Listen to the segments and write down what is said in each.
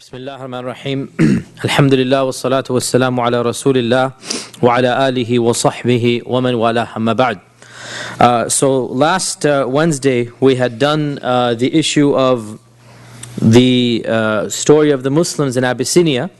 بسم الله الرحمن الرحيم الحمد لله والصلاة والسلام على رسول الله وعلى آله وصحبه ومن والاه أما بعد. So last Wednesday we had done the issue of the story of the Muslims in Abyssinia,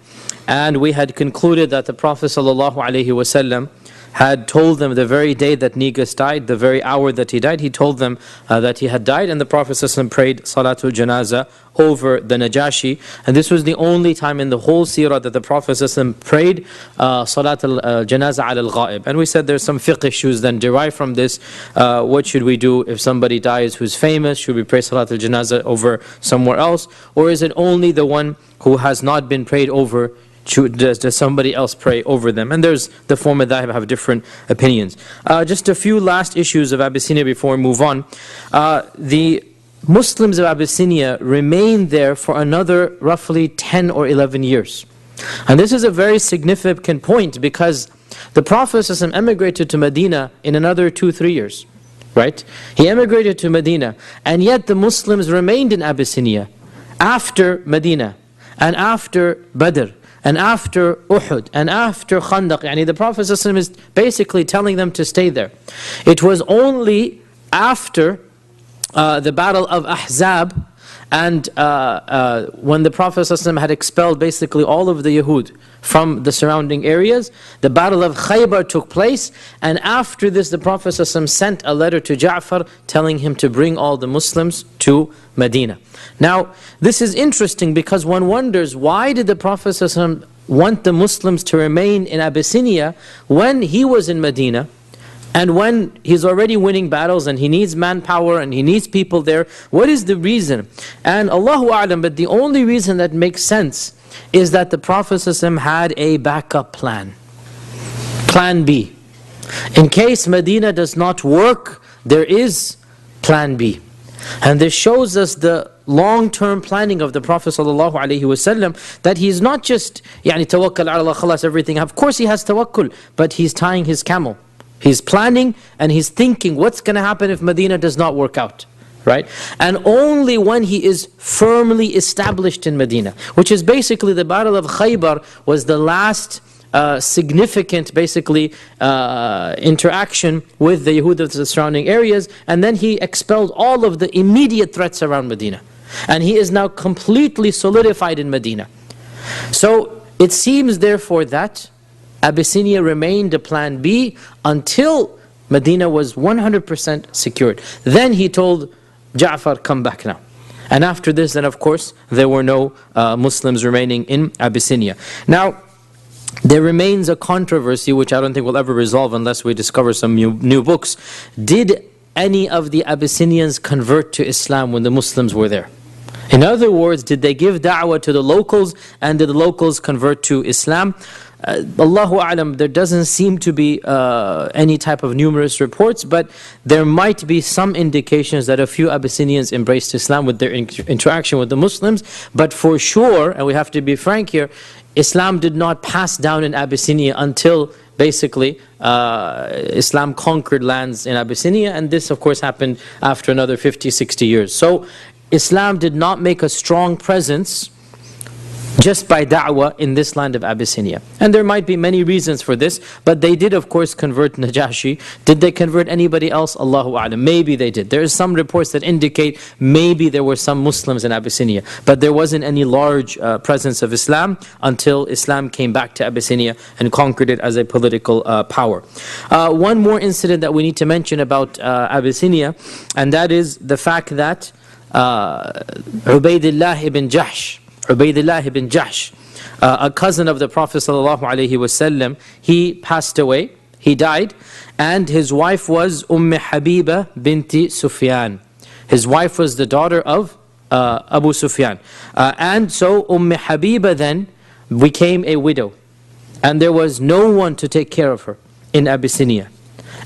and we had concluded that the Prophet ﷺ had told them the very day that Negus died, the very hour that he died, he told them that he had died, and the Prophet ﷺ prayed Salatul Janazah over the Najashi. And this was the only time in the whole Seerah that the Prophet ﷺ prayed Salatul Janazah al-Ghaib. And we said there's some fiqh issues then derived from this. What should we do if somebody dies who's famous? Should we pray Salatul Janazah over somewhere else? Or is it only the one who has not been prayed over? Does somebody else pray over them? And there's the form of that have different opinions. Just a few last issues of Abyssinia before we move on. The Muslims of Abyssinia remained there for another roughly 10 or 11 years. And this is a very significant point because the Prophet ﷺ emigrated to Medina in another 2-3 years. Right? He emigrated to Medina, and yet the Muslims remained in Abyssinia after Medina and after Badr and after Uhud, and after Khandaq. The Prophet ﷺ is basically telling them to stay there. It was only after the battle of Ahzab, and when the Prophet ﷺ had expelled basically all of the Yahud from the surrounding areas, the battle of Khaybar took place, and after this the Prophet ﷺ sent a letter to Ja'far telling him to bring all the Muslims to Medina. Now, this is interesting because one wonders, why did the Prophet ﷺ want the Muslims to remain in Abyssinia when he was in Medina, and when he's already winning battles and he needs manpower and he needs people there? What is the reason? And Allahu A'lam, but the only reason that makes sense is that the Prophet ﷺ had a backup plan. Plan B. In case Medina does not work, there is plan B. And this shows us the long-term planning of the Prophet ﷺ, that he's not just tawakkal ala Allah, khalas, everything. Of course he has tawakkul, but he's tying his camel. He's planning and he's thinking what's going to happen if Medina does not work out. Right? And only when he is firmly established in Medina, which is basically the battle of Khaybar, was the last significant basically interaction with the Yahud of the surrounding areas, and then he expelled all of the immediate threats around Medina, and he is now completely solidified in Medina. So it seems therefore that Abyssinia remained a plan B until Medina was 100% secured. Then he told Ja'far, come back now. And after this, then of course there were no Muslims remaining in Abyssinia. Now, there remains a controversy which I don't think will ever resolve unless we discover some new books. Did any of the Abyssinians convert to Islam when the Muslims were there? In other words, did they give da'wah to the locals, and did the locals convert to Islam? Allahu A'lam, there doesn't seem to be any type of numerous reports, but there might be some indications that a few Abyssinians embraced Islam with their interaction with the Muslims. But for sure, and we have to be frank here, Islam did not pass down in Abyssinia until basically Islam conquered lands in Abyssinia, and this of course happened after another 50-60 years. So Islam did not make a strong presence just by da'wah in this land of Abyssinia. And there might be many reasons for this, but they did of course convert Najashi. Did they convert anybody else? Allahu A'lam. Maybe they did. There are some reports that indicate maybe there were some Muslims in Abyssinia, but there wasn't any large presence of Islam until Islam came back to Abyssinia and conquered it as a political power. One more incident that we need to mention about Abyssinia, and that is the fact that Ubaydullah ibn Jahsh, a cousin of the Prophet ﷺ, he passed away, he died, and his wife was Habiba binti Sufyan. His wife was the daughter of Abu Sufyan. And so Habiba then became a widow, and there was no one to take care of her in Abyssinia.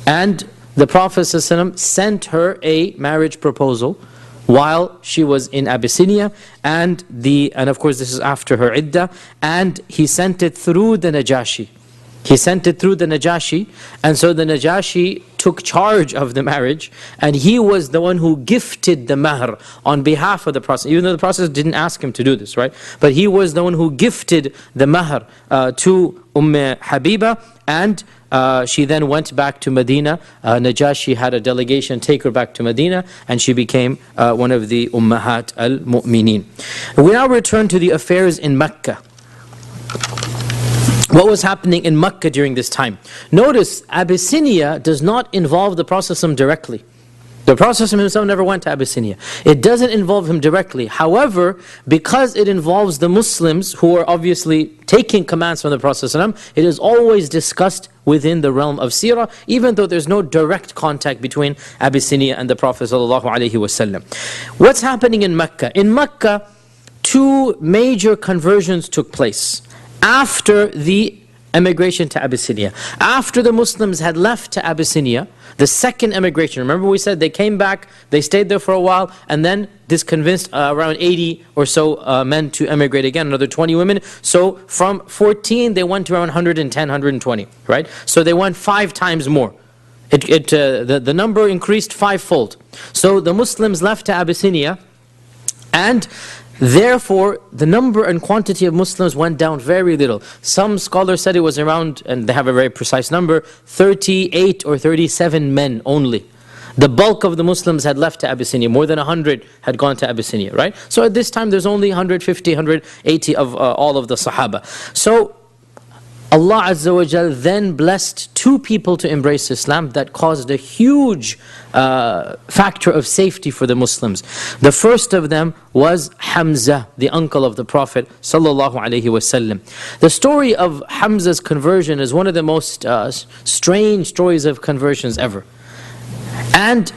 And the Prophet ﷺ sent her a marriage proposal while she was in Abyssinia, and of course this is after her iddah, and he sent it through the Najashi. He sent it through the Najashi, and so the Najashi took charge of the marriage, and he was the one who gifted the mahr on behalf of the Prophet, even though the Prophet didn't ask him to do this, right? But he was the one who gifted the mahr to Habiba, and she then went back to Medina. Najashi had a delegation take her back to Medina, and she became one of the Ummahat al-Mu'mineen. We now return to the affairs in Mecca. What was happening in Mecca during this time? Notice, Abyssinia does not involve the Prophet directly. The Prophet himself never went to Abyssinia. It doesn't involve him directly. However, because it involves the Muslims who are obviously taking commands from the Prophet, it is always discussed within the realm of Seerah, even though there's no direct contact between Abyssinia and the Prophet ﷺ. What's happening in Mecca? In Mecca, two major conversions took place after the emigration to Abyssinia. After the Muslims had left to Abyssinia, the second emigration, remember we said they came back, they stayed there for a while, and then this convinced around 80 or so men to emigrate again, another 20 women. So from 14 they went to around 110, 120, right? So they went 5 times more. The number increased 5-fold. So the Muslims left to Abyssinia, and therefore, the number and quantity of Muslims went down very little. Some scholars said it was around, and they have a very precise number, 38 or 37 men only. The bulk of the Muslims had left to Abyssinia. More than 100 had gone to Abyssinia, right? So at this time, there's only 150, 180 of all of the Sahaba. So Allah Azza wa Jal then blessed 2 people to embrace Islam that caused a huge factor of safety for the Muslims. The first of them was Hamza, the uncle of the Prophet sallallahu alaihi wasallam. The story of Hamza's conversion is one of the most strange stories of conversions ever. And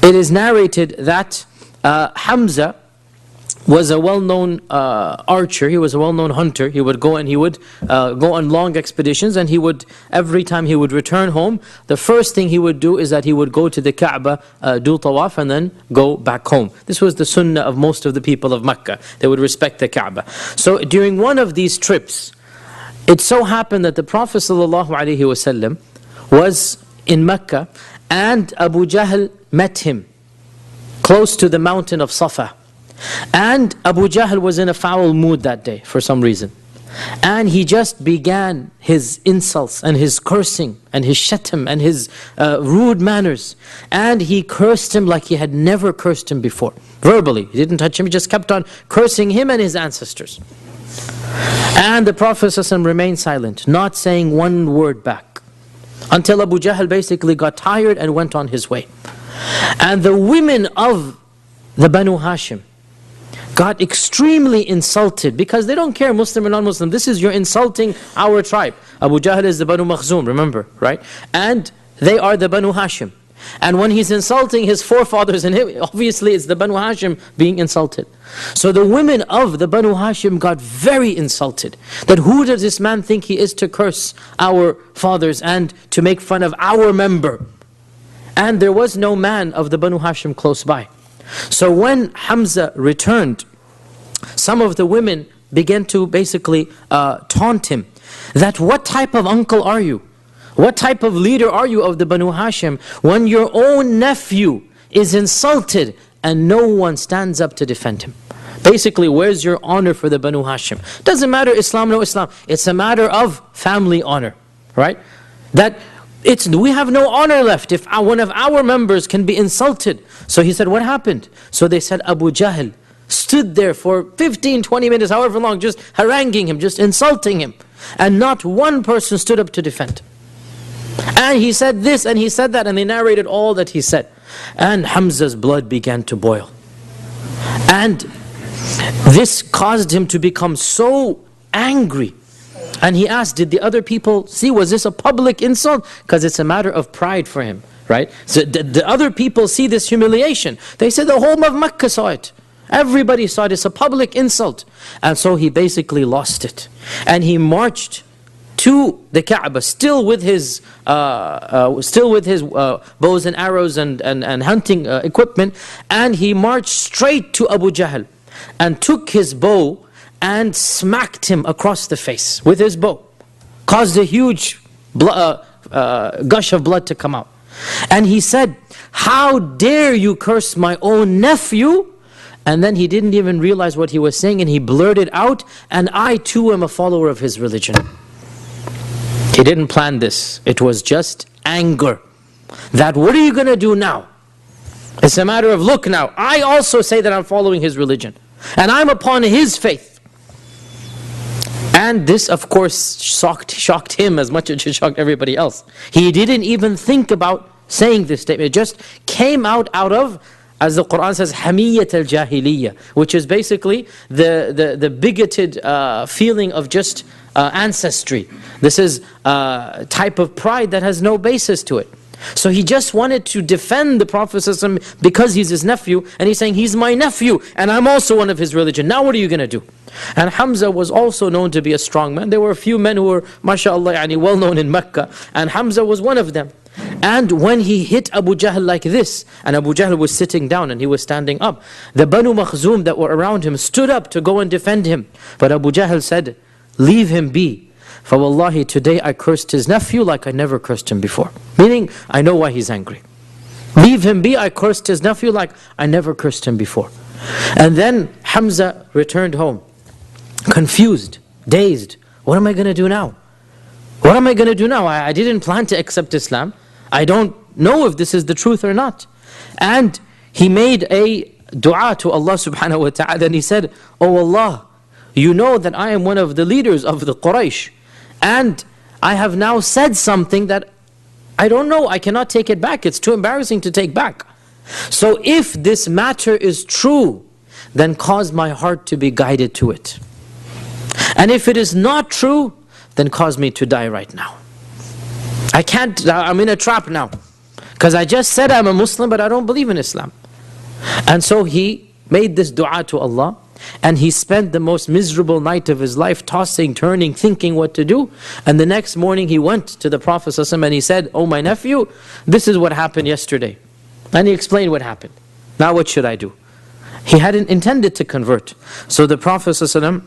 it is narrated that Hamza was a well-known archer. He was a well-known hunter. He would go and he would go on long expeditions, and he would, every time he would return home, the first thing he would do is that he would go to the Kaaba, do tawaf, and then go back home. This was the sunnah of most of the people of Mecca. They would respect the Kaaba. So during one of these trips, it so happened that the Prophet ﷺ was in Mecca, and Abu Jahl met him close to the mountain of Safa. And Abu Jahl was in a foul mood that day for some reason. And he just began his insults and his cursing and his shatam and his rude manners. And he cursed him like he had never cursed him before. Verbally, he didn't touch him, he just kept on cursing him and his ancestors. And the Prophet ﷺ remained silent, not saying one word back, until Abu Jahl basically got tired and went on his way. And the women of the Banu Hashim got extremely insulted, because they don't care Muslim or non-Muslim. This is, you're insulting our tribe. Abu Jahl is the Banu Makhzum, remember, right? And they are the Banu Hashim. And when he's insulting his forefathers, and him, obviously it's the Banu Hashim being insulted. So the women of the Banu Hashim got very insulted. That who does this man think he is to curse our fathers and to make fun of our member? And there was no man of the Banu Hashim close by. So when Hamza returned, some of the women began to basically taunt him, that what type of uncle are you? What type of leader are you of the Banu Hashim when your own nephew is insulted and no one stands up to defend him? Basically, where's your honor for the Banu Hashim? Doesn't matter Islam, no Islam. It's a matter of family honor, right? That we have no honor left if one of our members can be insulted. So he said, what happened? So they said, Abu Jahl stood there for 15, 20 minutes, however long, just haranguing him, just insulting him. And not one person stood up to defend him. And he said this and he said that, and they narrated all that he said. And Hamza's blood began to boil. And this caused him to become so angry. And he asked, did the other people see, was this a public insult? Because it's a matter of pride for him, right? So the other people see this humiliation. They said the whole of Mecca saw it. Everybody saw it. It's a public insult. And so he basically lost it. And he marched to the Kaaba, still with his bows and arrows and hunting equipment. And he marched straight to Abu Jahl and took his bow and smacked him across the face with his bow. Caused a huge gush of blood to come out. And he said, "How dare you curse my own nephew?" And then he didn't even realize what he was saying, and he blurted out, "And I too am a follower of his religion." He didn't plan this. It was just anger. That, what are you going to do now? It's a matter of, look now, I also say that I'm following his religion, and I'm upon his faith. And this, of course, shocked him as much as it shocked everybody else. He didn't even think about saying this statement. It just came out of, as the Quran says, hamiyyat al-jahiliyyah, which is basically the bigoted feeling of just ancestry. This is a type of pride that has no basis to it. So he just wanted to defend the Prophet ﷺ because he's his nephew, and he's saying, he's my nephew, and I'm also one of his religion. Now what are you going to do? And Hamza was also known to be a strong man. There were a few men who were, mashallah, well known in Mecca, and Hamza was one of them. And when he hit Abu Jahl like this, and Abu Jahl was sitting down and he was standing up, the Banu Makhzum that were around him stood up to go and defend him. But Abu Jahl said, "Leave him be. For wallahi, today I cursed his nephew like I never cursed him before." Meaning, I know why he's angry. Leave him be, I cursed his nephew like I never cursed him before. And then Hamza returned home, confused, dazed. What am I going to do now? What am I going to do now? I didn't plan to accept Islam. I don't know if this is the truth or not. And he made a dua to Allah subhanahu wa ta'ala, and he said, "Oh Allah, you know that I am one of the leaders of the Quraysh, and I have now said something that I don't know, I cannot take it back. It's too embarrassing to take back. So if this matter is true, then cause my heart to be guided to it. And if it is not true, then cause me to die right now. I'm in a trap now. Because I just said I'm a Muslim, but I don't believe in Islam." And so he made this dua to Allah, and he spent the most miserable night of his life, tossing, turning, thinking what to do. And the next morning he went to the Prophet ﷺ and he said, "Oh my nephew, this is what happened yesterday." And he explained what happened. Now what should I do? He hadn't intended to convert. So the Prophet ﷺ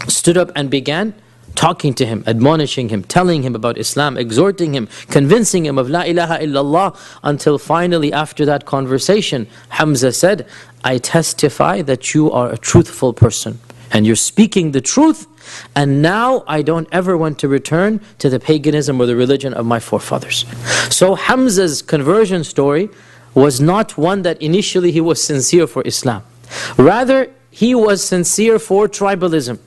stood up and began talking to him, admonishing him, telling him about Islam, exhorting him, convincing him of La ilaha illallah, until finally after that conversation, Hamza said, "I testify that you are a truthful person, and you're speaking the truth, and now I don't ever want to return to the paganism or the religion of my forefathers." So Hamza's conversion story was not one that initially he was sincere for Islam. Rather, he was sincere for tribalism.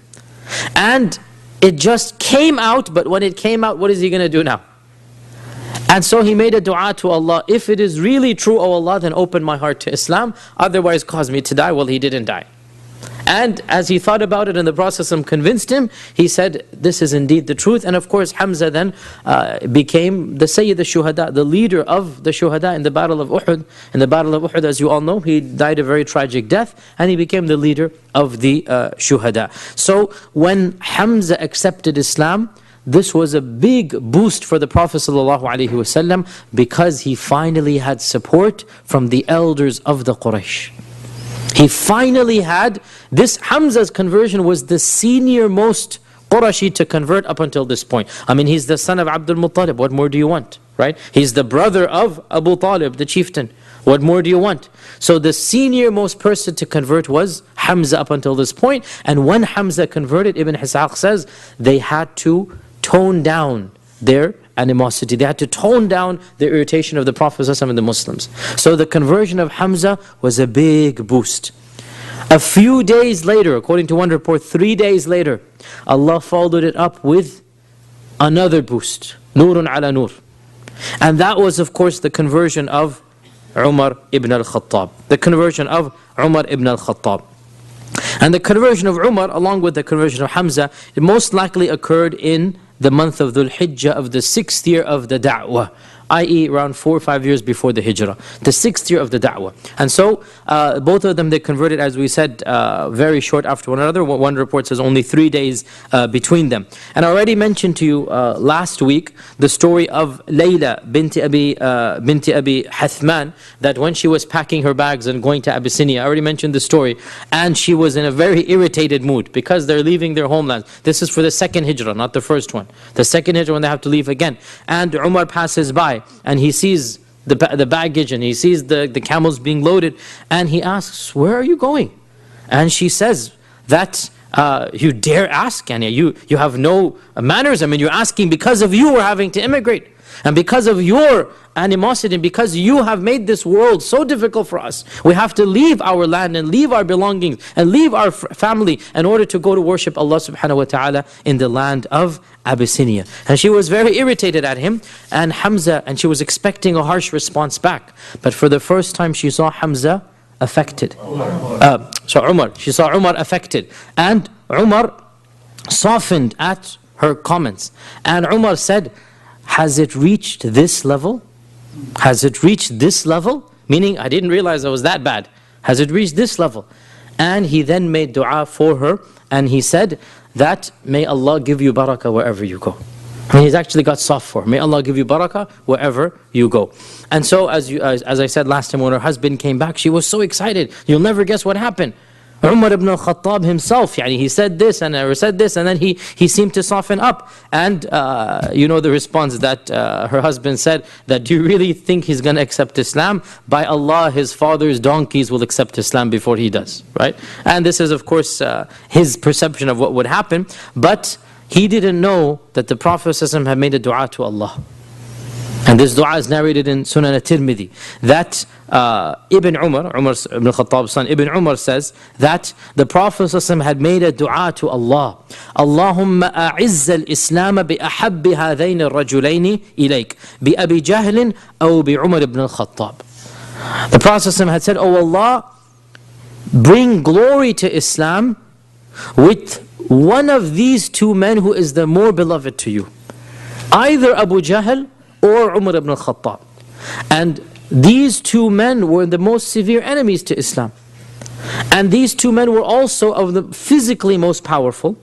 And it just came out, but when it came out, what is he going to do now? And so he made a dua to Allah, "If it is really true, O Allah, then open my heart to Islam, otherwise cause me to die." Well, he didn't die. And as he thought about it and the Prophet convinced him, he said, "This is indeed the truth." And of course, Hamza then became the Sayyid al-Shuhada, the leader of the Shuhada in the Battle of Uhud. In the Battle of Uhud, as you all know, he died a very tragic death, and he became the leader of the Shuhada. So when Hamza accepted Islam, this was a big boost for the Prophet ﷺ, because he finally had support from the elders of the Quraysh. He finally had this. Hamza's conversion was the senior most Qurashi to convert up until this point. I mean, he's the son of Abdul Muttalib. What more do you want, right? He's the brother of Abu Talib, the chieftain. What more do you want? So the senior most person to convert was Hamza up until this point. And when Hamza converted, Ibn Ishaq says, they had to tone down their animosity. They had to tone down the irritation of the Prophet ﷺ and the Muslims. So the conversion of Hamza was a big boost. A few days later, according to one report, 3 days later, Allah followed it up with another boost. Nurun ala nur. And that was, of course, the conversion of Umar ibn al-Khattab. The conversion of Umar ibn al-Khattab. And the conversion of Umar, along with the conversion of Hamza, it most likely occurred in the month of Dhul Hijjah of the 6th year of the Da'wah i.e. around 4 or 5 years before the hijrah, the 6th year of the da'wah. And so both of them, they converted, as we said, very short after one another. One report says only 3 days between them. And I already mentioned to you last week the story of Layla binti Abi Hathman, that when she was packing her bags and going to Abyssinia, I already mentioned the story, and she was in a very irritated mood because they're leaving their homeland. This is for the second hijrah, not the first one. The second hijrah when they have to leave again. And Umar passes by and he sees the baggage and he sees the camels being loaded, and he asks, "Where are you going?" And she says that, "You dare ask, Anya? You have no manners. I mean, you're asking because of you we're having to immigrate. And because of your animosity, and because you have made this world so difficult for us, we have to leave our land and leave our belongings and leave our family in order to go to worship Allah subhanahu wa ta'ala in the land of Abyssinia." And she was very irritated at him and Hamza, and she was expecting a harsh response back. But for the first time she saw Hamza affected. She saw Umar affected. And Umar softened at her comments. And Umar said, "Has it reached this level? Has it reached this level?" Meaning, I didn't realize I was that bad. Has it reached this level? And he then made dua for her, and he said that, "May Allah give you barakah wherever you go." I mean, he's actually got soft for her. May Allah give you barakah wherever you go. And so, as I said last time, when her husband came back, she was so excited. You'll never guess what happened. Umar ibn al-Khattab himself, he said this and said this, and then he seemed to soften up. And you know the response that her husband said, that, "Do you really think he's going to accept Islam? By Allah, his father's donkeys will accept Islam before he does." Right? And this is, of course, his perception of what would happen. But he didn't know that the Prophet ﷺ had made a dua to Allah. And this dua is narrated in Sunan al-Tirmidhi, that Ibn Umar ibn Khattab's son, Ibn Umar says that the Prophet ﷺ had made a dua to Allah. اللهم أعز الإسلام بأحب هذين الرجلين إليك بأبي جهل أو بعمر ibn al-Khattab. The Prophet ﷺ had said, "Oh Allah, bring glory to Islam with one of these two men who is the more beloved to you. Either Abu Jahl or Umar ibn al-Khattab." And these two men were the most severe enemies to Islam. And these two men were also of the physically most powerful,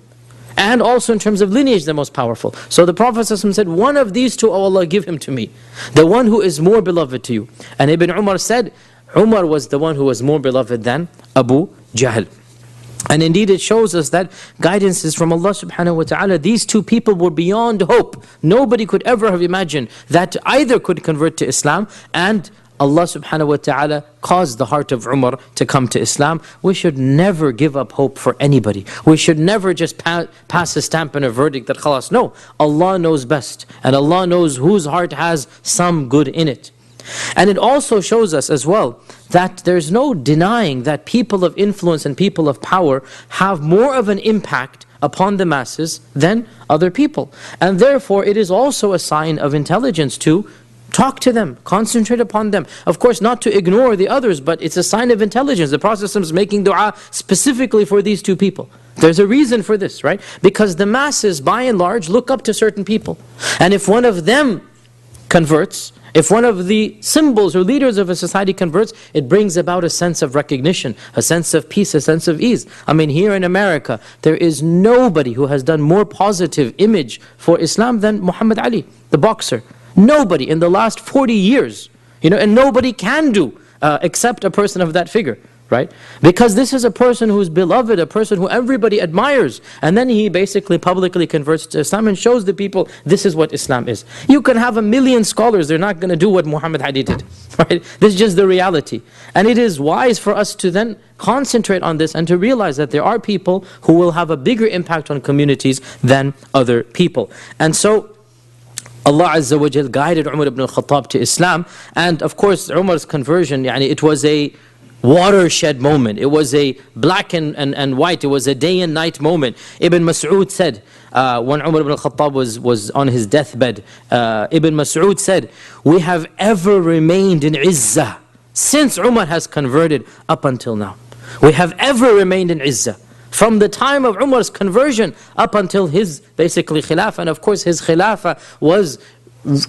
and also in terms of lineage the most powerful. So the Prophet ﷺ said, "One of these two, oh Allah, give him to me. The one who is more beloved to you." And Ibn Umar said, Umar was the one who was more beloved than Abu Jahl. And indeed it shows us that guidance is from Allah subhanahu wa ta'ala. These two people were beyond hope. Nobody could ever have imagined that either could convert to Islam, and Allah subhanahu wa ta'ala caused the heart of Umar to come to Islam. We should never give up hope for anybody. We should never just pass a stamp and a verdict that khalas. No, Allah knows best, and Allah knows whose heart has some good in it. And it also shows us as well that there's no denying that people of influence and people of power have more of an impact upon the masses than other people. And therefore it is also a sign of intelligence to talk to them, concentrate upon them. Of course, not to ignore the others, but it's a sign of intelligence. The Prophet is making dua specifically for these two people. There's a reason for this, right? Because the masses, by and large, look up to certain people. And if one of them converts, if one of the symbols or leaders of a society converts, it brings about a sense of recognition, a sense of peace, a sense of ease. I mean, here in America, there is nobody who has done more positive image for Islam than Muhammad Ali, the boxer. Nobody in the last 40 years, and nobody can do except a person of that figure. Right? Because this is a person who's beloved, a person who everybody admires. And then he basically publicly converts to Islam and shows the people this is what Islam is. You can have 1 million scholars, they're not going to do what Muhammad Ali did. Right? This is just the reality. And it is wise for us to then concentrate on this and to realize that there are people who will have a bigger impact on communities than other people. And so Allah Azza wa Jal guided Umar ibn al-Khattab to Islam. And of course Umar's conversion, it was a watershed moment. It was a black and white, it was a day and night moment. Ibn Mas'ud said, when Umar ibn al-Khattab was on his deathbed, Ibn Mas'ud said, "We have ever remained in izzah since Umar has converted up until now. We have ever remained in izzah. From the time of Umar's conversion up until his basically khilafah." And of course his khilafah was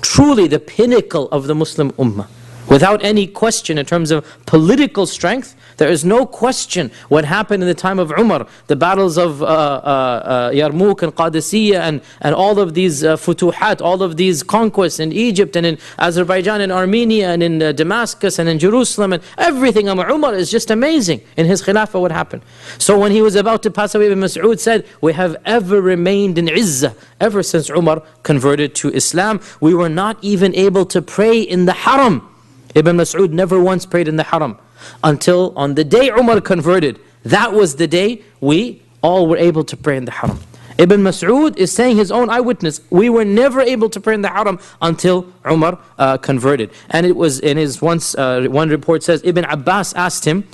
truly the pinnacle of the Muslim Ummah. Without any question in terms of political strength, there is no question what happened in the time of Umar, the battles of Yarmouk and Qadisiyah and all of these futuhat, all of these conquests in Egypt and in Azerbaijan and Armenia and in Damascus and in Jerusalem and everything. Umar is just amazing in his khilafah what happened. So when he was about to pass away, Ibn Mas'ud said, we have ever remained in izzah. Ever since Umar converted to Islam, we were not even able to pray in the haram. Ibn Mas'ud never once prayed in the haram until on the day Umar converted. That was the day we all were able to pray in the haram. Ibn Mas'ud is saying his own eyewitness, we were never able to pray in the haram until Umar converted. And it was in his one report says, Ibn Abbas asked him,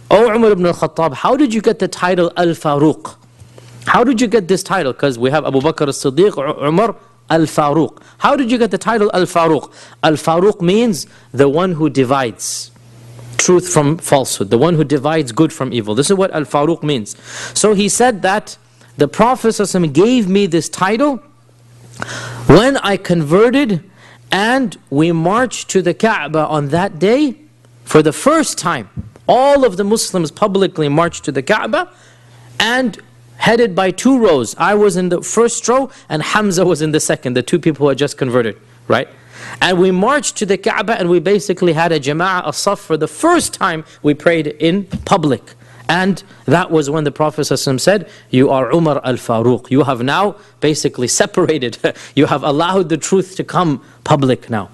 O Umar ibn al-Khattab, how did you get the title Al-Faruq? How did you get this title? Because we have Abu Bakr as-Siddiq, Umar Al-Faruq. How did you get the title Al-Faruq? Al-Faruq means the one who divides truth from falsehood, the one who divides good from evil. This is what Al-Faruq means. So he said that the Prophet ﷺ gave me this title when I converted and we marched to the Kaaba on that day for the first time. All of the Muslims publicly marched to the Kaaba and headed by two rows. I was in the first row and Hamza was in the second, the two people who had just converted, right? And we marched to the Kaaba and we basically had a jama'ah, a saf. For the first time we prayed in public. And that was when the Prophet ﷺ said, you are Umar al-Faruq. You have now basically separated. You have allowed the truth to come public now.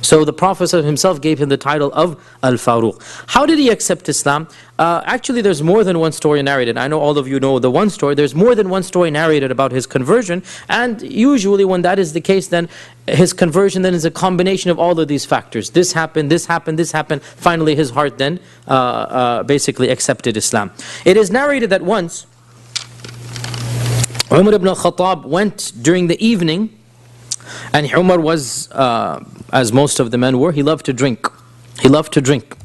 So the Prophet himself gave him the title of Al-Faruq. How did he accept Islam? Actually, there's more than one story narrated. I know all of you know the one story. There's more than one story narrated about his conversion. And usually when that is the case, then his conversion then is a combination of all of these factors. This happened, this happened, this happened. Finally, his heart then basically accepted Islam. It is narrated that once, Umar ibn al-Khattab went during the evening, and Umar was, as most of the men were, he loved to drink. He loved to drink.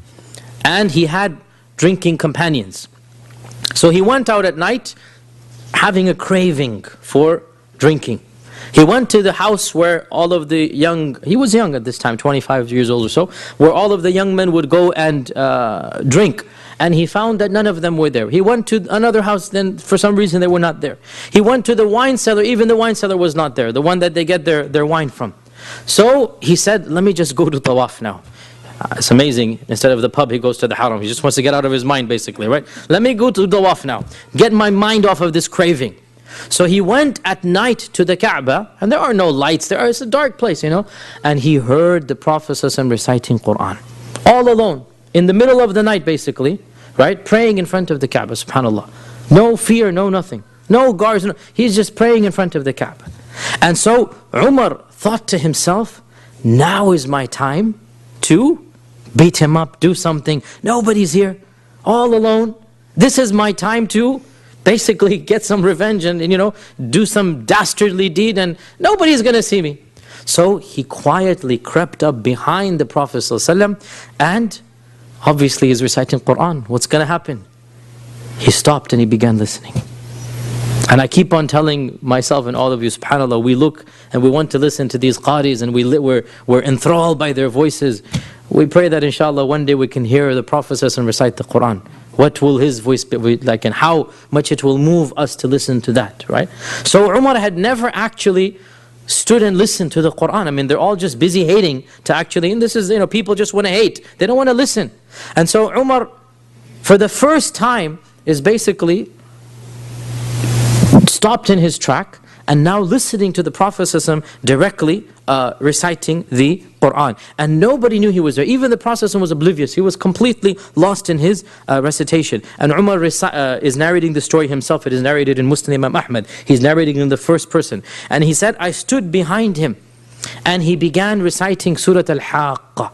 And he had drinking companions. So he went out at night having a craving for drinking. He went to the house where all of the young, he was young at this time, 25 years old or so, where all of the young men would go and drink. And he found that none of them were there. He went to another house, then for some reason they were not there. He went to the wine cellar, even the wine cellar was not there, the one that they get their wine from. So he said, let me just go to tawaf now. It's amazing, instead of the pub he goes to the haram. He just wants to get out of his mind basically, right? Let me go to tawaf now, get my mind off of this craving. So he went at night to the Kaaba, and there are no lights, it's a dark place, you know. And he heard the Prophet ﷺ reciting Qur'an, all alone, in the middle of the night basically, right? Praying in front of the Kaaba, subhanAllah. No fear, no nothing. No guards, he's just praying in front of the Kaaba. And so Umar thought to himself, now is my time to beat him up, do something. Nobody's here, all alone. This is my time to basically get some revenge and do some dastardly deed, and nobody's going to see me. So he quietly crept up behind the Prophet ﷺ, and obviously he's reciting Qur'an. What's going to happen? He stopped and he began listening. And I keep on telling myself and all of you, subhanAllah, we look and we want to listen to these qaris, and we're enthralled by their voices. We pray that inshallah one day we can hear the Prophet ﷺ recite the Qur'an. What will his voice be like, and how much it will move us to listen to that, right? So Umar had never actually stood and listened to the Qur'an. I mean, they're all just busy hating to actually, and this is, people just want to hate. They don't want to listen. And so Umar, for the first time, is basically stopped in his track and now listening to the Prophet ﷺ directly reciting the Qur'an. And nobody knew he was there. Even the Prophet ﷺ was oblivious. He was completely lost in his recitation. And Umar is narrating the story himself. It is narrated in Muslim Imam Ahmad. He's narrating in the first person. And he said, I stood behind him and he began reciting Surah Al-Haqqa.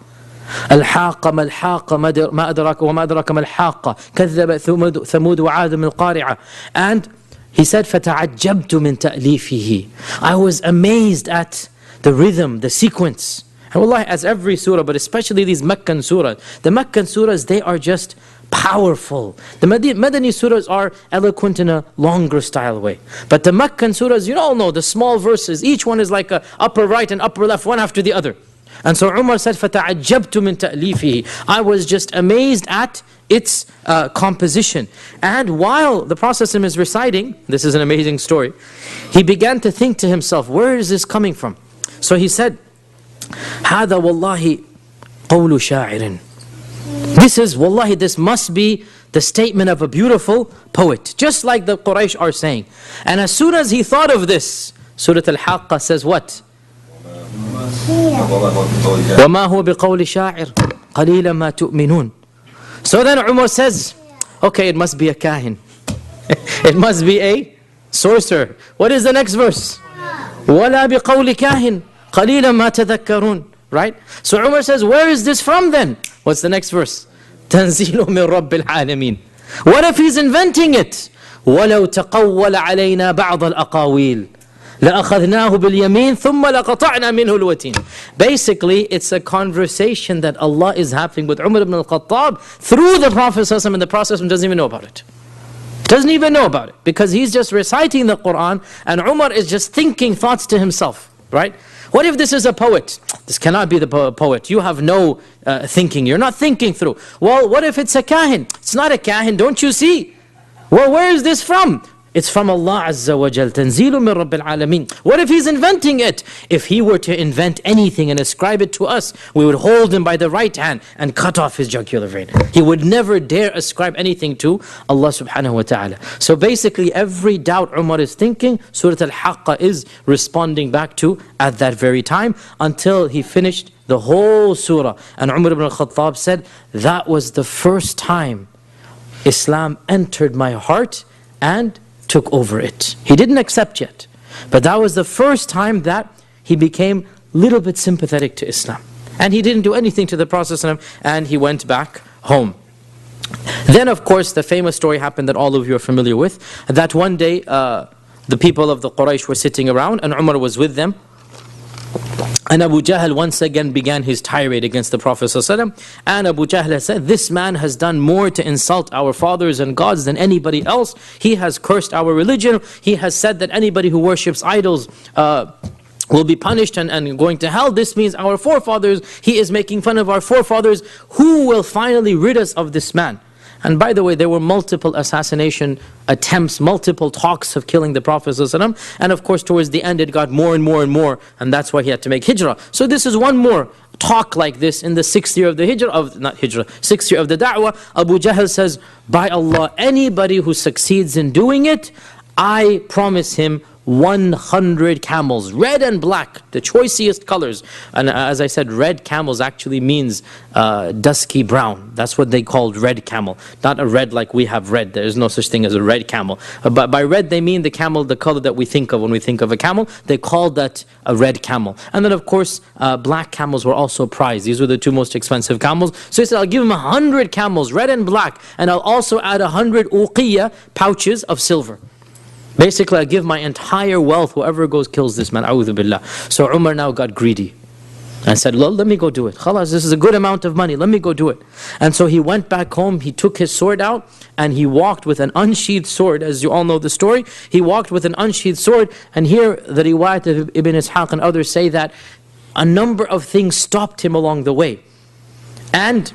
الحاقة ما الحاقة ما أدراك وما أدراك ما الحاقة كذب ثمود وعاد من القارعة. And he said, فَتَعَجَّبْتُ مِنْ تَأْلِيفِهِ. I was amazed at the rhythm, the sequence. And wallahi, as every surah, but especially these Meccan surahs, the Meccan surahs, they are just powerful. The Madani surahs are eloquent in a longer style way. But the Meccan surahs, you all know, the small verses, each one is like a upper right and upper left, one after the other. And so Umar said, فَتَعَجَّبْتُ مِن تَأْلِيفِهِ. I was just amazed at its composition. And while the Prophet is reciting, this is an amazing story, he began to think to himself, where is this coming from? So he said, هَذَا وَاللَّهِ قَوْلُ شَاعِرٍ. This must be the statement of a beautiful poet, just like the Quraysh are saying. And as soon as he thought of this, Surah Al-Haqqa says what? وَمَا هُوَ بِقَوْلِ شَاعِرٍ قَلِيلًا مَا تُؤْمِنُونَ. So then Umar says, okay, it must be a kahin. It must be a sorcerer. What is the next verse? وَلَا بِقَوْلِ كَاهِنٍ قَلِيلًا مَا تَذَكَّرُونَ. Right? So Umar says, where is this from then? What's the next verse? تَنزِيلٌ مِّن رَبِّ الْعَالَمِينَ. What if he's inventing it? وَلَوْ تَقَوَّلَ عَلَيْنَا بَعْضَ الْأَقَاوِيلِ لَأَخَذْنَاهُ بِالْيَمِينِ ثُمَّ لَقَطَعْنَا مِنْهُ الْوَتِينَ. Basically, it's a conversation that Allah is having with Umar ibn al-Khattab through the Prophet ﷺ, and the Prophet doesn't even know about it. Doesn't even know about it, because he's just reciting the Quran and Umar is just thinking thoughts to himself, right? What if this is a poet? This cannot be the poet. You have no thinking. You're not thinking through. Well, what if it's a kahin? It's not a kahin, don't you see? Well, where is this from? It's from Allah Azza wa Jal. تَنزِيلٌ مِّن رَبِّ الْعَالَمِينَ. What if he's inventing it? If he were to invent anything and ascribe it to us, we would hold him by the right hand and cut off his jugular vein. He would never dare ascribe anything to Allah subhanahu wa ta'ala. So basically every doubt Umar is thinking, Surah Al-Haqqa is responding back to at that very time, until he finished the whole surah. And Umar ibn al-Khattab said, that was the first time Islam entered my heart and took over it. He didn't accept yet, but that was the first time that he became a little bit sympathetic to Islam. And he didn't do anything to the Prophet ﷺ, and he went back home. Then of course the famous story happened that all of you are familiar with, that one day the people of the Quraysh were sitting around and Umar was with them. And Abu Jahl once again began his tirade against the Prophet ﷺ. And Abu Jahl said, this man has done more to insult our fathers and gods than anybody else. He has cursed our religion. He has said that anybody who worships idols will be punished and going to hell. This means our forefathers. He is making fun of our forefathers. Who will finally rid us of this man? And by the way, there were multiple assassination attempts, multiple talks of killing the Prophet ﷺ. And of course, towards the end, it got more and more and more. And that's why he had to make hijrah. So this is one more talk like this in the 6th year of the hijrah, 6th year of the da'wah. Abu Jahl says, by Allah, anybody who succeeds in doing it, I promise him 100 camels, red and black, the choicest colors. And as I said, red camels actually means dusky brown. That's what they called red camel. Not a red like we have red. There is no such thing as a red camel. But by red they mean the camel, the color that we think of when we think of a camel. They called that a red camel. And then of course, black camels were also prized. These were the two most expensive camels. So he said, I'll give him 100 camels, red and black. And I'll also add 100 uqiyya, pouches of silver. Basically, I give my entire wealth, whoever goes kills this man, a'udhu billah. So Umar now got greedy and said, well, let me go do it. Khalas, this is a good amount of money, let me go do it. And so he went back home, he took his sword out, and he walked with an unsheathed sword. As you all know the story, he walked with an unsheathed sword. And here, the riwayat of Ibn Ishaq and others say that a number of things stopped him along the way. And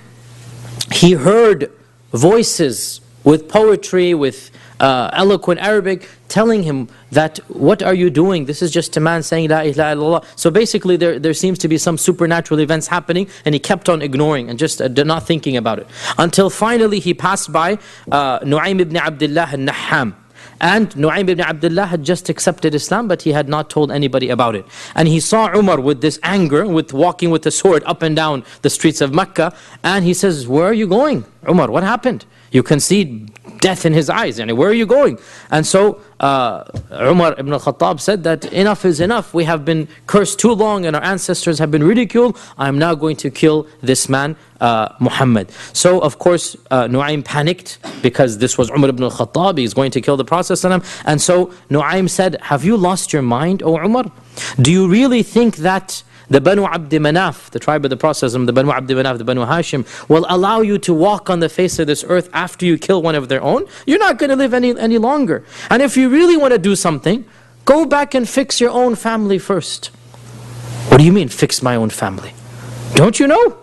he heard voices with poetry, with eloquent Arabic, telling him that, what are you doing? This is just a man saying La ilaha illallah. So basically there seems to be some supernatural events happening, and he kept on ignoring and just not thinking about it. Until finally he passed by Nu'aym ibn Abdullah al-Nahham. And Nu'aym ibn Abdullah had just accepted Islam, but he had not told anybody about it. And he saw Umar with this anger, with walking with the sword up and down the streets of Mecca. And he says, where are you going? Umar, what happened? You can see death in his eyes. And where are you going? And so Umar ibn al-Khattab said that enough is enough. We have been cursed too long and our ancestors have been ridiculed. I am now going to kill this man, Muhammad. So of course Nu'aym panicked because this was Umar ibn al-Khattab. He's going to kill the Prophet. And so Nu'aym said, have you lost your mind, O Umar? Do you really think that the Banu Abd Manaf, the tribe of the Prophet, the Banu Abd Manaf, the Banu Hashim, will allow you to walk on the face of this earth after you kill one of their own? You're not going to live any longer. And if you really want to do something, go back and fix your own family first. What do you mean, fix my own family? Don't you know?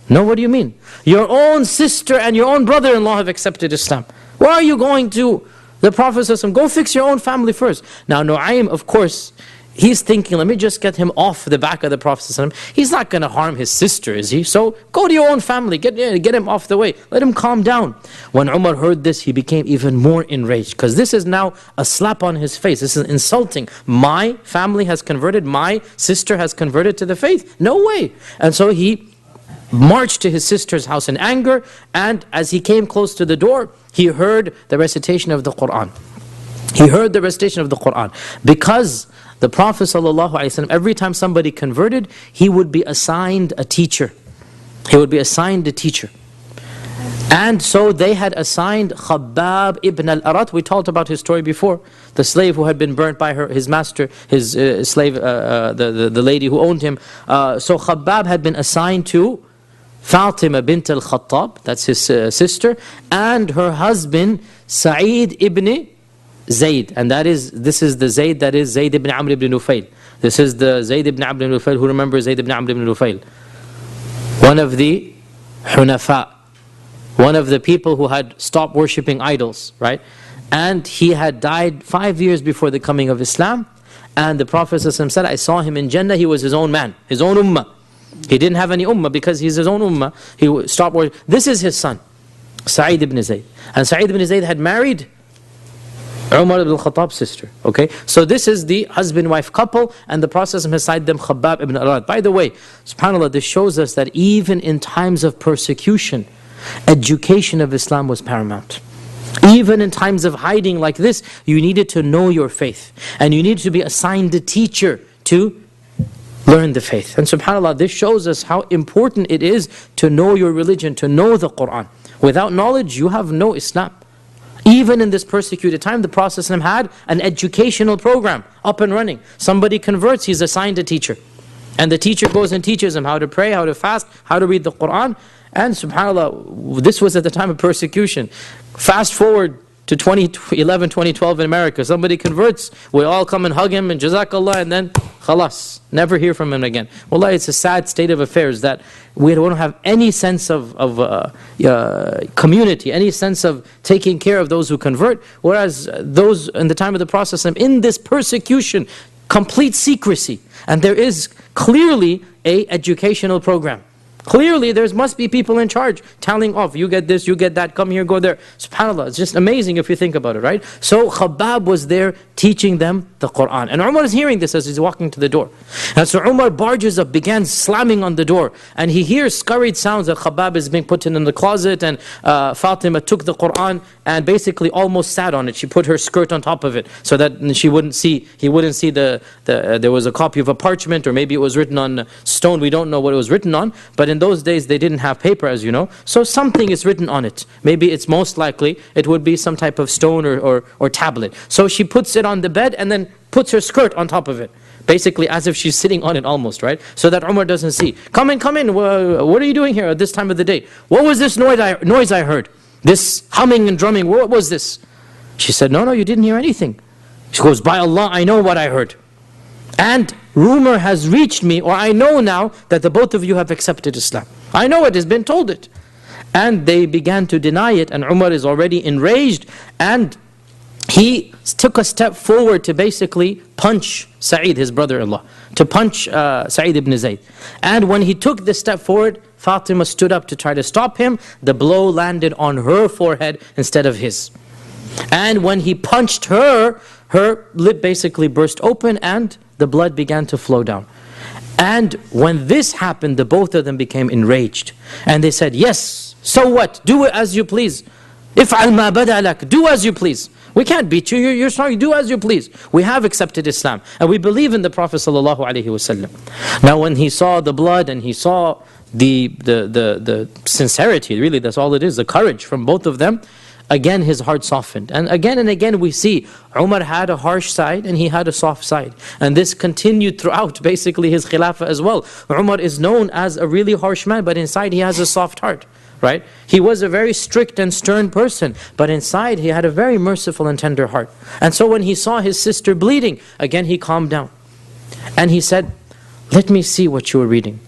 No, what do you mean? Your own sister and your own brother-in-law have accepted Islam. Why are you going to the Prophet? Go fix your own family first. Now Nu'aym, of course, he's thinking, let me just get him off the back of the Prophet. He's not going to harm his sister, is he? So go to your own family, get him off the way. Let him calm down. When Umar heard this, he became even more enraged, because this is now a slap on his face. This is insulting. My family has converted, my sister has converted to the faith. No way. And so he marched to his sister's house in anger, and as he came close to the door, he heard the recitation of the Quran. He heard the recitation of the Quran. Because the Prophet ﷺ, every time somebody converted, he would be assigned a teacher. He would be assigned a teacher. And so they had assigned Khabbab ibn al-Arat. We talked about his story before. The slave who had been burnt by his master, his slave, the lady who owned him. So Khabbab had been assigned to Fatima bint al-Khattab, that's his sister, and her husband Sa'id ibn Zayd. And this is the Zayd, that is Zayd ibn Amr ibn Nufayl. This is the Zayd ibn Amr ibn Nufayl. Who remembers Zayd ibn Amr ibn Nufayl? One of the Hunafa. One of the people who had stopped worshipping idols, right? And he had died 5 years before the coming of Islam. And the Prophet said, I saw him in Jannah. He was his own man, his own ummah. He didn't have any ummah because he's his own ummah. He stopped worshiping. This is his son, Sa'id ibn Zayd. And Sa'id ibn Zayd had married Umar ibn al-Khattab's sister. Okay, so this is the husband-wife couple, and the Prophet has assigned them Khabbab ibn al-Arat. By the way, subhanAllah, this shows us that even in times of persecution, education of Islam was paramount. Even in times of hiding like this, you needed to know your faith, and you needed to be assigned a teacher to learn the faith. And subhanAllah, this shows us how important it is to know your religion, to know the Quran. Without knowledge, you have no Islam. Even in this persecuted time, the Prophet had an educational program up and running. Somebody converts, he's assigned a teacher. And the teacher goes and teaches him how to pray, how to fast, how to read the Quran. And subhanAllah, this was at the time of persecution. Fast forward to 2011, 2012 in America. Somebody converts, we all come and hug him and Jazakallah, and then khalas, never hear from him again. Wallah, it's a sad state of affairs that we don't have any sense of community, any sense of taking care of those who convert. Whereas those in the time of the Prophet, in this persecution, complete secrecy. And there is clearly a educational program. Clearly, there must be people in charge telling off, you get this, you get that, come here, go there. SubhanAllah, it's just amazing if you think about it, right? So Khabbab was there teaching them the Quran. And Umar is hearing this as he's walking to the door. And so Umar barges up, began slamming on the door. And he hears scurried sounds that Khabbab is being put in the closet. And Fatima took the Quran and basically almost sat on it. She put her skirt on top of it so that he wouldn't see there was a copy of a parchment, or maybe it was written on stone. We don't know what it was written on. But in those days, they didn't have paper, as you know. So something is written on it. Maybe it's most likely, it would be some type of stone or tablet. So she puts it on the bed and then puts her skirt on top of it. Basically as if she's sitting on it almost, right? So that Umar doesn't see. Come in, come in. What are you doing here at this time of the day? What was this noise I heard? This humming and drumming, what was this? She said, no, you didn't hear anything. She goes, by Allah, I know what I heard. And rumor has reached me, or I know now that the both of you have accepted Islam. I know it has been told it. And they began to deny it, and Umar is already enraged, and he took a step forward to basically punch Sa'id, his brother-in-law, to punch Sa'id ibn Zayd. And when he took this step forward, Fatima stood up to try to stop him. The blow landed on her forehead instead of his. And when he punched her, her lip basically burst open and the blood began to flow down. And when this happened, the both of them became enraged. And they said, yes, so what? Do it as you please. If'al ma bada lak. Do as you please. We can't beat you. You're sorry. Do as you please. We have accepted Islam. And we believe in the Prophet ﷺ. Now when he saw the blood and he saw the sincerity, really that's all it is, the courage from both of them, again his heart softened. And again we see Umar had a harsh side and he had a soft side. And this continued throughout basically his khilafah as well. Umar is known as a really harsh man, but inside he has a soft heart. Right? He was a very strict and stern person, but inside he had a very merciful and tender heart. And so when he saw his sister bleeding, again he calmed down. And he said, let me see what you were reading.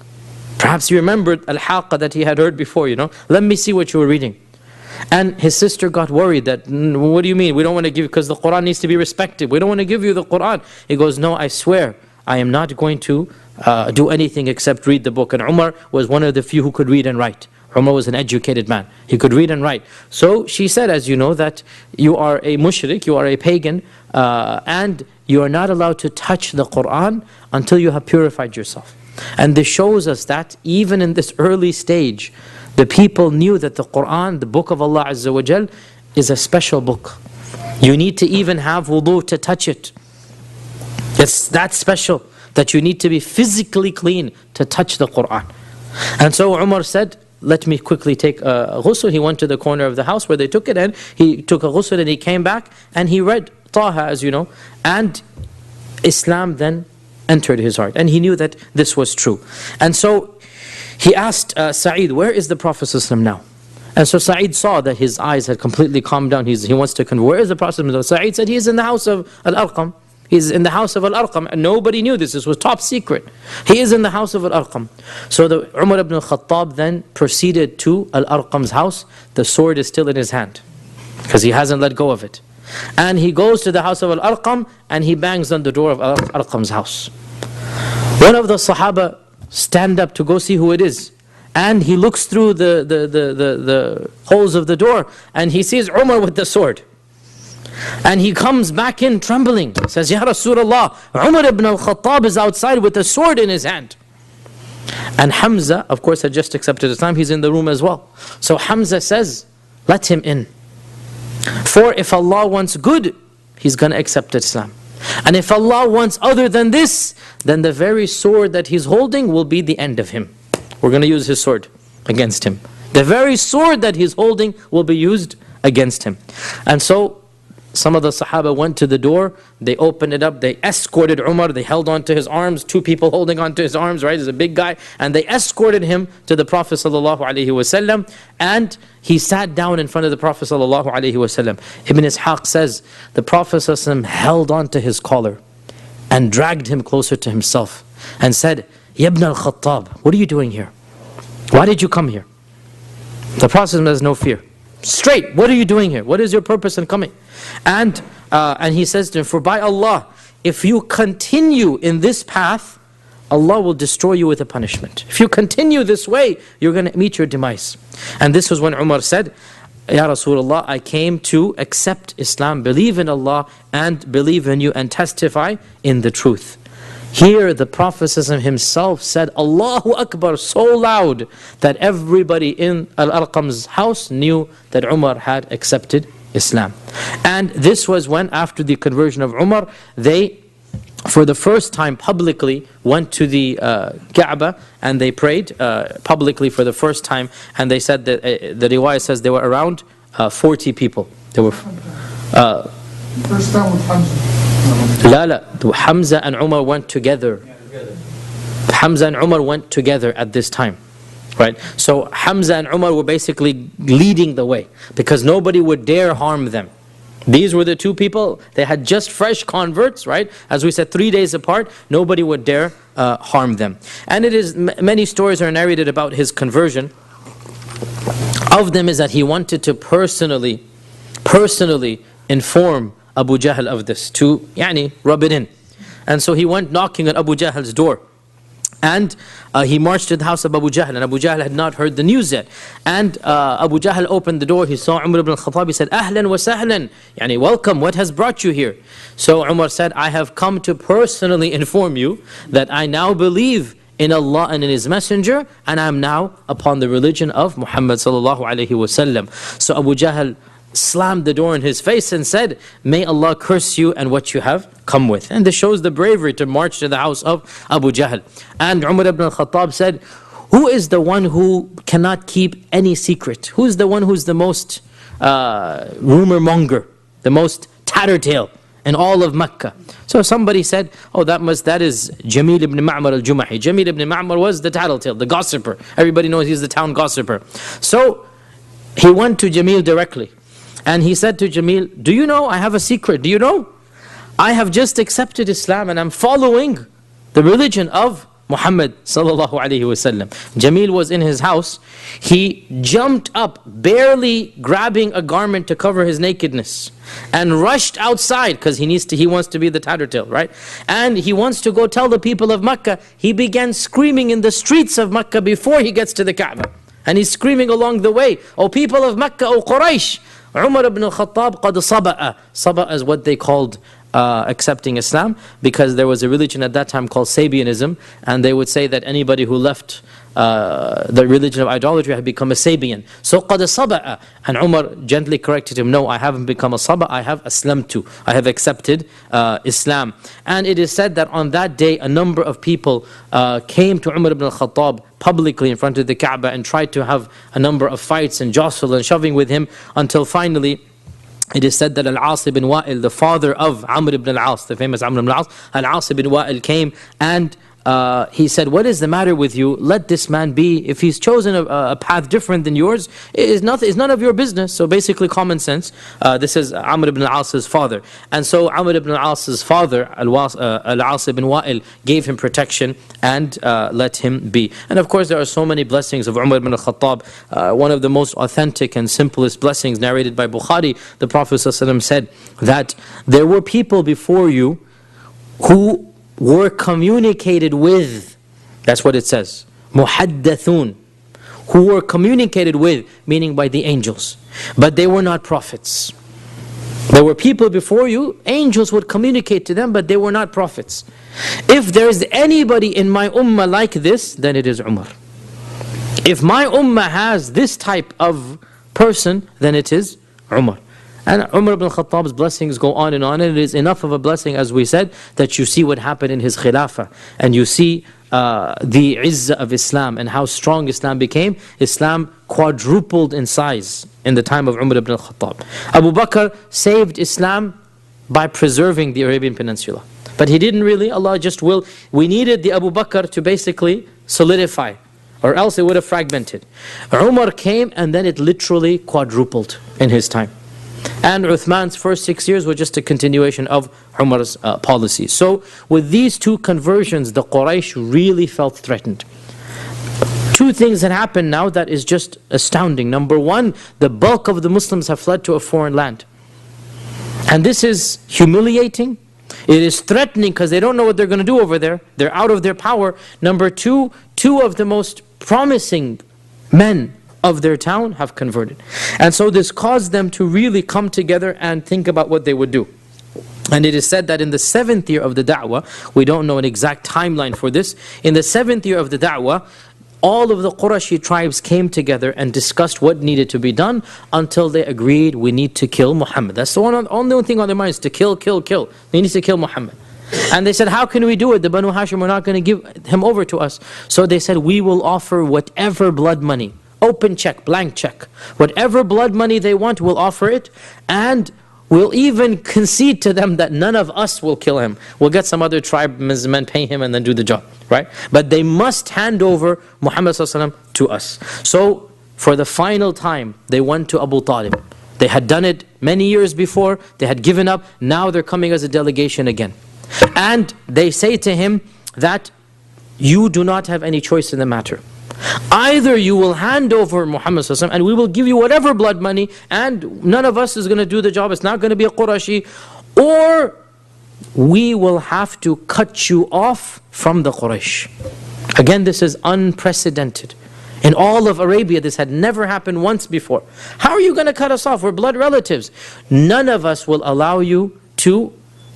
Perhaps you remembered al-haqqa that he had heard before, Let me see what you were reading. And his sister got worried that, what do you mean? We don't want to give you, because the Quran needs to be respected. We don't want to give you the Quran. He goes, no, I swear, I am not going to do anything except read the book. And Umar was one of the few who could read and write. Umar was an educated man. He could read and write. So she said, as you know, that you are a mushrik, you are a pagan, and you are not allowed to touch the Quran until you have purified yourself. And this shows us that even in this early stage, the people knew that the Quran, the book of Allah Azza wa Jal, is a special book. You need to even have wudu to touch it. It's that special that you need to be physically clean to touch the Quran. And so Umar said, let me quickly take a ghusl. He went to the corner of the house where they took it, and he took a ghusl and he came back and he read Taha, as you know, and Islam then entered his heart. And he knew that this was true. And so he asked Sa'id, where is the Prophet ﷺ now? And so Sa'id saw that his eyes had completely calmed down. He wants to convert. Where is the Prophet ﷺ? Sa'id said, he is in the house of Al-Arqam. He's in the house of Al-Arqam, and nobody knew this. This was top secret. He is in the house of Al-Arqam. So the Umar ibn al-Khattab then proceeded to Al-Arqam's house. The sword is still in his hand, because he hasn't let go of it. And he goes to the house of Al-Arqam, and he bangs on the door of Al-Arqam's house. One of the Sahaba stand up to go see who it is. And he looks through the holes of the door, and he sees Umar with the sword. And he comes back in trembling. He says, Ya Rasulullah, Umar ibn al-Khattab is outside with a sword in his hand. And Hamza, of course, had just accepted Islam. He's in the room as well. So Hamza says, let him in. For if Allah wants good, he's going to accept Islam. And if Allah wants other than this, then the very sword that he's holding will be the end of him. We're going to use his sword against him. The very sword that he's holding will be used against him. And so some of the Sahaba went to the door, they opened it up, they escorted Umar, they held on to his arms, two people holding on to his arms, right? He's a big guy, and they escorted him to the Prophet ﷺ, and he sat down in front of the Prophet ﷺ. Ibn Ishaq says, the Prophet ﷺ held on to his collar and dragged him closer to himself and said, Ya ibn al-Khattab, what are you doing here? Why did you come here? The Prophet has no fear. Straight, what are you doing here? What is your purpose in coming? And he says to him, for by Allah, if you continue in this path, Allah will destroy you with a punishment. If you continue this way, you're going to meet your demise. And this was when Umar said, Ya Rasulullah, I came to accept Islam, believe in Allah, and believe in you, and testify in the truth. Here the Prophet himself said, Allahu Akbar, so loud that everybody in Al-Arqam's house knew that Umar had accepted Islam. And this was when, after the conversion of Umar, they, for the first time publicly, went to the Kaaba and they prayed publicly for the first time. And they said that, the riwayah says there were around 40 people. There were first time with Hamza. Hamza and Umar went together. Hamza and Umar went together at this time. Right? So Hamza and Umar were basically leading the way, because nobody would dare harm them. These were the two people, they had just fresh converts, right? As we said, 3 days apart, nobody would dare harm them. And it is, many stories are narrated about his conversion. Of them is that he wanted to personally inform Abu Jahl of this, to rub it in. And so he went knocking on Abu Jahl's door. And he marched to the house of Abu Jahl, and Abu Jahl had not heard the news yet. And Abu Jahl opened the door, he saw Umar ibn al-Khattab, he said, Ahlan wa sahlan, welcome, what has brought you here? So Umar said, I have come to personally inform you that I now believe in Allah and in His Messenger, and I am now upon the religion of Muhammad sallallahu alaihi wasallam. So Abu Jahl slammed the door in his face and said, "May Allah curse you and what you have come with." And this shows the bravery to march to the house of Abu Jahl. And Umar ibn al-Khattab said, who is the one who cannot keep any secret? Who is the one who's the most rumor monger, the most tattletale in all of Mecca? So somebody said, oh, that is Jamil ibn Ma'mar al-Jumahi. Jamil ibn Ma'mar was the tattletale, the gossiper. Everybody knows he's the town gossiper. So he went to Jamil directly. And he said to Jamil, do you know, I have a secret. Do you know? I have just accepted Islam and I'm following the religion of Muhammad sallallahu alaihi wasallam. Jamil was in his house. He jumped up, barely grabbing a garment to cover his nakedness, and rushed outside because he wants to be the tattletale, right? And he wants to go tell the people of Mecca. He began screaming in the streets of Mecca before he gets to the Kaaba. And he's screaming along the way, "O people of Mecca, O Quraysh, Umar ibn al-Khattab qad saba'a." Saba'a is what they called accepting Islam, because there was a religion at that time called Sabianism, and they would say that anybody who left the religion of idolatry had become a Sabian. So qad saba'a, and Umar gently corrected him, no, I haven't become a Saba, I have aslamtu, I have accepted Islam. And it is said that on that day a number of people came to Umar ibn al-Khattab publicly in front of the Kaaba and tried to have a number of fights and jostle and shoving with him, until finally it is said that Al-As ibn Wa'il, the father of Amr ibn al-As, the famous Amr ibn al-As, Al-As ibn Wa'il came and he said, what is the matter with you? Let this man be. If he's chosen a path different than yours, it's none of your business. So basically common sense. This is Amr ibn al-As's father. And so Amr ibn al-As's father, Al-As ibn Wa'il, gave him protection and let him be. And of course there are so many blessings of Umar ibn al-Khattab. One of the most authentic and simplest blessings narrated by Bukhari, the Prophet ﷺ said that there were people before you who were communicated with. That's what it says. Muhaddathun. Who were communicated with, meaning by the angels. But they were not prophets. There were people before you, angels would communicate to them, but they were not prophets. If there is anybody in my ummah like this, then it is Umar. If my ummah has this type of person, then it is Umar. And Umar ibn al-Khattab's blessings go on, and it is enough of a blessing, as we said, that you see what happened in his khilafah, and you see the izzah of Islam and how strong Islam became. Islam quadrupled in size in the time of Umar ibn al-Khattab. Abu Bakr saved Islam by preserving the Arabian Peninsula. But he didn't really, Allah just will. We needed the Abu Bakr to basically solidify, or else it would have fragmented. Umar came and then it literally quadrupled in his time. And Uthman's first 6 years were just a continuation of Umar's policy. So with these two conversions, the Quraysh really felt threatened. Two things that happen now that is just astounding. Number one, the bulk of the Muslims have fled to a foreign land. And this is humiliating. It is threatening because they don't know what they're going to do over there. They're out of their power. Number two, two of the most promising men of their town have converted. And so this caused them to really come together and think about what they would do. And it is said that in the 7th year of the da'wah, we don't know an exact timeline for this, in the 7th year of the da'wah, all of the Qurashi tribes came together and discussed what needed to be done until they agreed, we need to kill Muhammad. That's the only thing on their minds, to kill. They need to kill Muhammad. And they said, how can we do it? The Banu Hashim are not going to give him over to us. So they said, we will offer whatever blood money, open check, blank check, whatever blood money they want, we'll offer it, and we'll even concede to them that none of us will kill him. We'll get some other tribesmen, pay him, and then do the job, right? But they must hand over Muhammad ﷺ to us. So for the final time, they went to Abu Talib. They had done it many years before, they had given up, now they're coming as a delegation again. And they say to him that you do not have any choice in the matter. Either you will hand over Muhammad ﷺ and we will give you whatever blood money, and none of us is going to do the job, it's not going to be a Qurashi, or we will have to cut you off from the Quraysh. Again, this is unprecedented. In all of Arabia, this had never happened once before. How are you going to cut us off? We're blood relatives. None of us will allow you to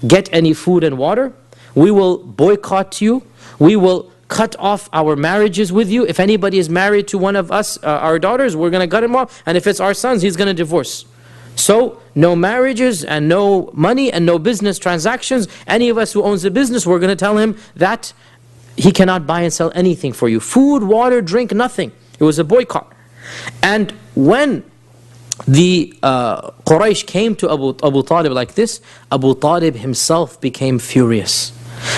get any food and water. We will boycott you. We will cut off our marriages with you. If anybody is married to one of us, our daughters, we're going to cut him off. And if it's our sons, he's going to divorce. So no marriages and no money and no business transactions. Any of us who owns a business, we're going to tell him that he cannot buy and sell anything for you. Food, water, drink, nothing. It was a boycott. And when the Quraysh came to Abu Talib like this, Abu Talib himself became furious.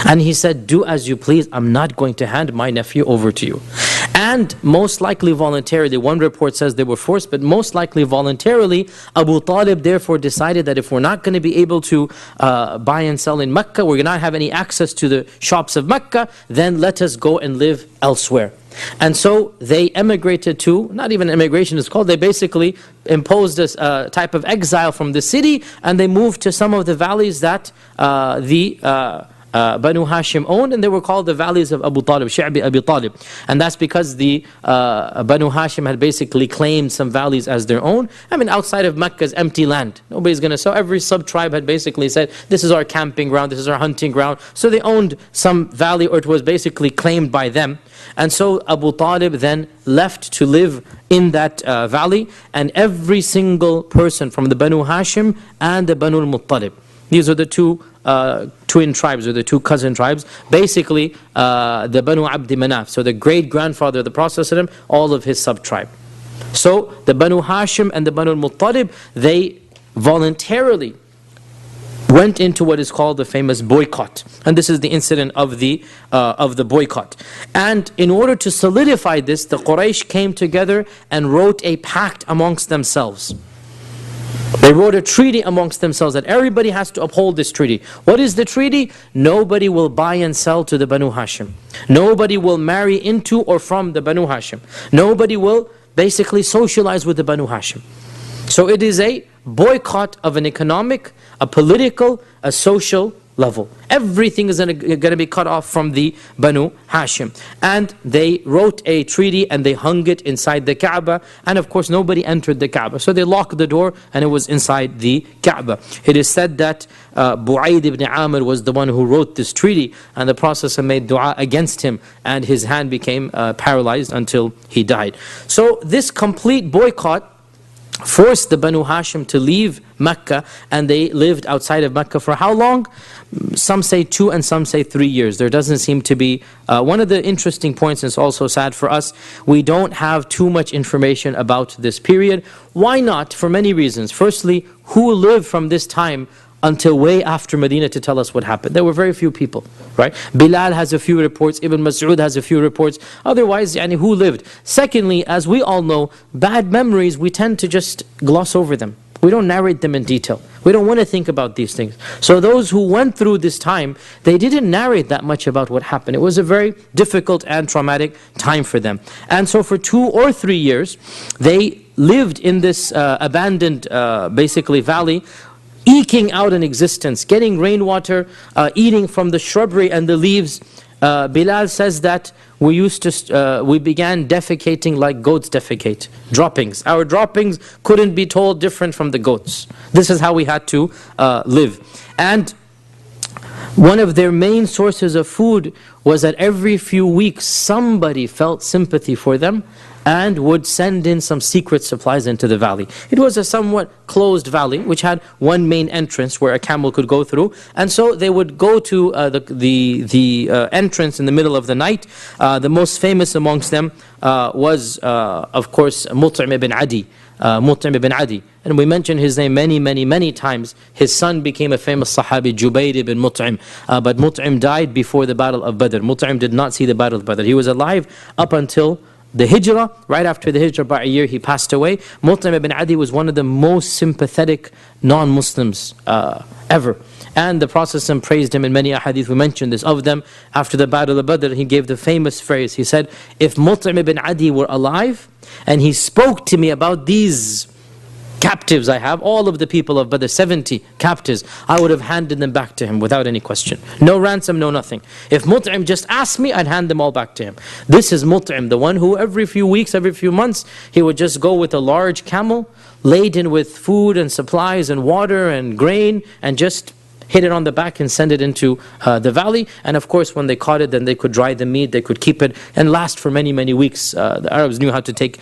And he said, do as you please, I'm not going to hand my nephew over to you. And most likely voluntarily, one report says they were forced, but most likely voluntarily, Abu Talib therefore decided that if we're not going to be able to buy and sell in Mecca, we're going to not have any access to the shops of Mecca, then let us go and live elsewhere. And so they emigrated to, not even immigration is called, they basically imposed a type of exile from the city, and they moved to some of the valleys that Banu Hashim owned, and they were called the valleys of Abu Talib, Shi'bi Abi Talib. And that's because the Banu Hashim had basically claimed some valleys as their own. I mean, outside of Mecca is empty land. Nobody's going to sell. Every sub-tribe had basically said, this is our camping ground, this is our hunting ground. So they owned some valley, or it was basically claimed by them. And so Abu Talib then left to live in that valley, and every single person from the Banu Hashim and the Banu al-Muttalib, these are the two twin tribes, or the two cousin tribes, basically the Banu Abdi Manaf, so the great-grandfather of the Prophet, all of his sub-tribe. So the Banu Hashim and the Banu al-Muttalib, they voluntarily went into what is called the famous boycott. And this is the incident of the boycott. And in order to solidify this, the Quraysh came together and wrote a pact amongst themselves. They wrote a treaty amongst themselves that everybody has to uphold this treaty. What is the treaty? Nobody will buy and sell to the Banu Hashim. Nobody will marry into or from the Banu Hashim. Nobody will basically socialize with the Banu Hashim. So it is a boycott of an economic, a political, a social level. Everything is going to be cut off from the Banu Hashim. And they wrote a treaty and they hung it inside the Kaaba. And of course nobody entered the Kaaba. So they locked the door and it was inside the Kaaba. It is said that Bu'ayd ibn Amr was the one who wrote this treaty. And the Prophet made dua against him. And his hand became paralyzed until he died. So this complete boycott forced the Banu Hashim to leave Mecca, and they lived outside of Mecca for how long? Some say 2 and some say 3 years. There doesn't seem to be, one of the interesting points, and it's also sad for us, we don't have too much information about this period. Why not? For many reasons. Firstly, who lived from this time until way after Medina to tell us what happened? There were very few people, right? Bilal has a few reports, Ibn Mas'ud has a few reports. Otherwise, who lived? Secondly, as we all know, bad memories, we tend to just gloss over them. We don't narrate them in detail. We don't want to think about these things. So those who went through this time, they didn't narrate that much about what happened. It was a very difficult and traumatic time for them. And so for 2 or 3 years, they lived in this abandoned, basically, valley, eking out an existence, getting rainwater, eating from the shrubbery and the leaves. Bilal says that we began defecating like goats defecate, droppings. Our droppings couldn't be told different from the goats. This is how we had to live. And one of their main sources of food was that every few weeks somebody felt sympathy for them and would send in some secret supplies into the valley. It was a somewhat closed valley which had one main entrance where a camel could go through, and so they would go to the entrance in the middle of the night. The most famous amongst them was of course Mut'im ibn Adi. Mut'im ibn Adi, and we mentioned his name many times. His son became a famous Sahabi, Jubayr ibn Mut'im, but Mut'im died before the battle of Badr. Mut'im did not see the battle of Badr. He was alive up until the Hijrah. Right after the Hijrah, by a year, he passed away. Mut'im ibn Adi was one of the most sympathetic non-Muslims ever. And the Prophet praised him in many ahadith. We mentioned this of them. After the battle of Badr, he gave the famous phrase. He said, if Mut'im ibn Adi were alive and he spoke to me about these captives I have, all of the people of Badr, 70 captives, I would have handed them back to him without any question. No ransom, no nothing. If Mut'im just asked me, I'd hand them all back to him. This is Mut'im, the one who every few weeks, every few months, he would just go with a large camel, laden with food and supplies and water and grain, and just hit it on the back and send it into the valley. And of course, when they caught it, then they could dry the meat, they could keep it and last for many, many weeks. The Arabs knew how to take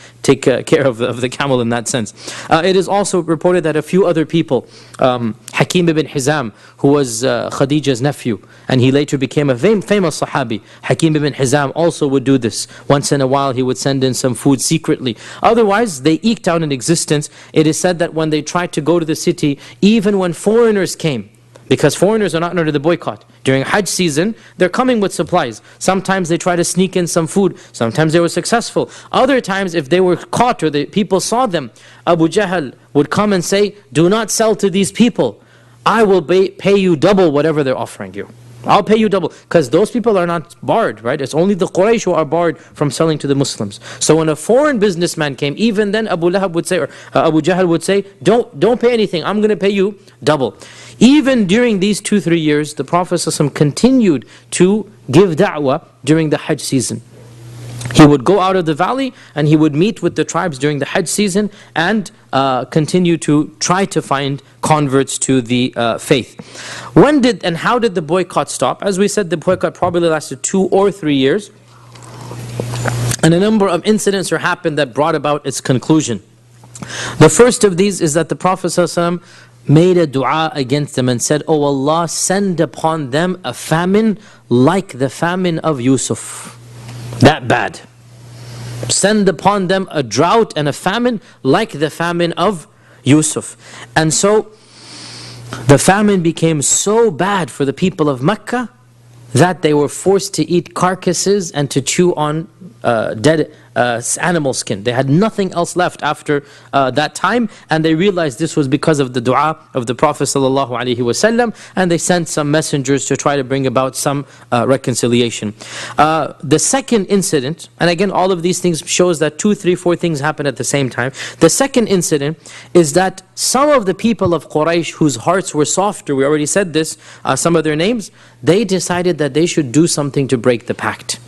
care of the camel in that sense. It is also reported that a few other people, Hakim ibn Hizam, who was Khadija's nephew, and he later became a famous Sahabi. Hakim ibn Hizam also would do this. Once in a while, he would send in some food secretly. Otherwise, they eked out an existence. It is said that when they tried to go to the city, even when foreigners came, because foreigners are not under the boycott. During Hajj season, they're coming with supplies. Sometimes they try to sneak in some food. Sometimes they were successful. Other times, if they were caught or the people saw them, Abu Jahl would come and say, do not sell to these people. I will pay you double whatever they're offering you. I'll pay you double. Because those people are not barred, right? It's only the Quraysh who are barred from selling to the Muslims. So when a foreign businessman came, even then Abu Lahab would say, or Abu Jahl would say, don't pay anything. I'm going to pay you double. Even during these 2-3 years, the Prophet ﷺ continued to give da'wah during the Hajj season. He would go out of the valley and he would meet with the tribes during the Hajj season and continue to try to find converts to the faith. When did and how did the boycott stop? As we said, the boycott probably lasted 2 or 3 years. And a number of incidents happened that brought about its conclusion. The first of these is that the Prophet ﷺ made a dua against them and said, "Oh Allah, send upon them a famine like the famine of Yusuf." That bad. Send upon them a drought and a famine like the famine of Yusuf. And so the famine became so bad for the people of Mecca that they were forced to eat carcasses and to chew on dead animal skin. They had nothing else left after that time, and they realized this was because of the dua of the Prophet ﷺ, and they sent some messengers to try to bring about some reconciliation. The second incident, and again all of these things shows that 2, 3, 4 things happen at the same time. The second incident is that some of the people of Quraysh whose hearts were softer, we already said this, some of their names, they decided that they should do something to break the pact.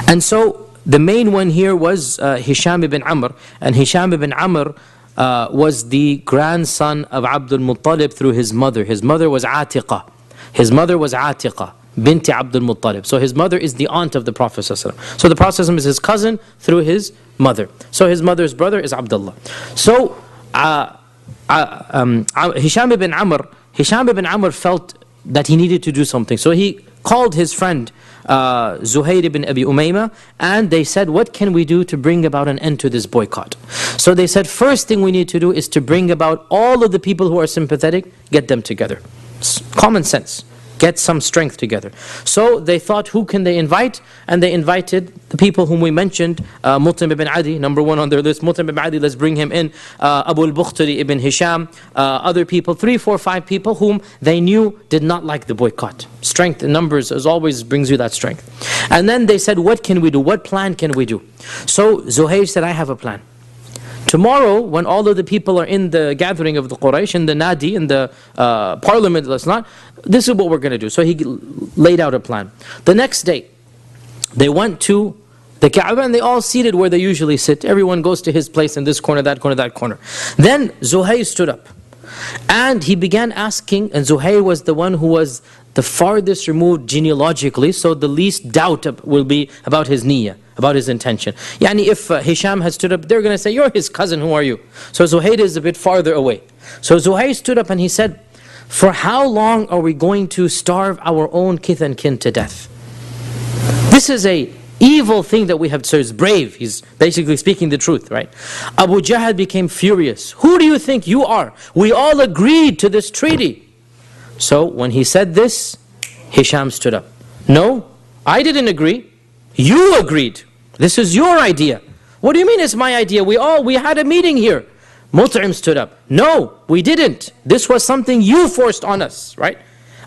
And so the main one here was Hisham ibn Amr, and Hisham ibn Amr was the grandson of Abdul Muttalib through his mother. His mother was Atiqah. His mother was Atiqah, binti Abdul Muttalib. So his mother is the aunt of the Prophet ﷺ. So the Prophet ﷺ is his cousin through his mother. So his mother's brother is Abdullah. So Hisham ibn Amr felt that he needed to do something. So he called his friend Zuhair ibn Abi Umayma, and they said, what can we do to bring about an end to this boycott? So they said, first thing we need to do is to bring about all of the people who are sympathetic, get them together. It's common sense. Get some strength together. So they thought, who can they invite? And they invited the people whom we mentioned, Mutim ibn Adi, number 1 on their list. Mutim ibn Adi, let's bring him in. Abu al-Bukhtari ibn Hisham, other people, 3, 4, 5 people whom they knew did not like the boycott. Strength in numbers as always brings you that strength. And then they said, what can we do? What plan can we do? So Zuhair said, I have a plan. Tomorrow, when all of the people are in the gathering of the Quraysh, in the Nadi, in the parliament, this is what we're going to do. So he laid out a plan. The next day, they went to the Kaaba and they all seated where they usually sit. Everyone goes to his place in this corner, that corner, that corner. Then Zuhair stood up and he began asking, and Zuhair was the one who was the farthest removed genealogically, so the least doubt will be about his niyyah, about his intention. Yani if Hisham had stood up, they're going to say, you're his cousin, who are you? So Zuhair is a bit farther away. So Zuhair stood up and he said, for how long are we going to starve our own kith and kin to death? This is a evil thing that we have. So he's brave, he's basically speaking the truth, right? Abu Jahl became furious. Who do you think you are? We all agreed to this treaty. So when he said this, Hisham stood up. No, I didn't agree. You agreed. This is your idea. What do you mean it's my idea? We had a meeting here. Mut'im stood up. No, we didn't. This was something you forced on us, right?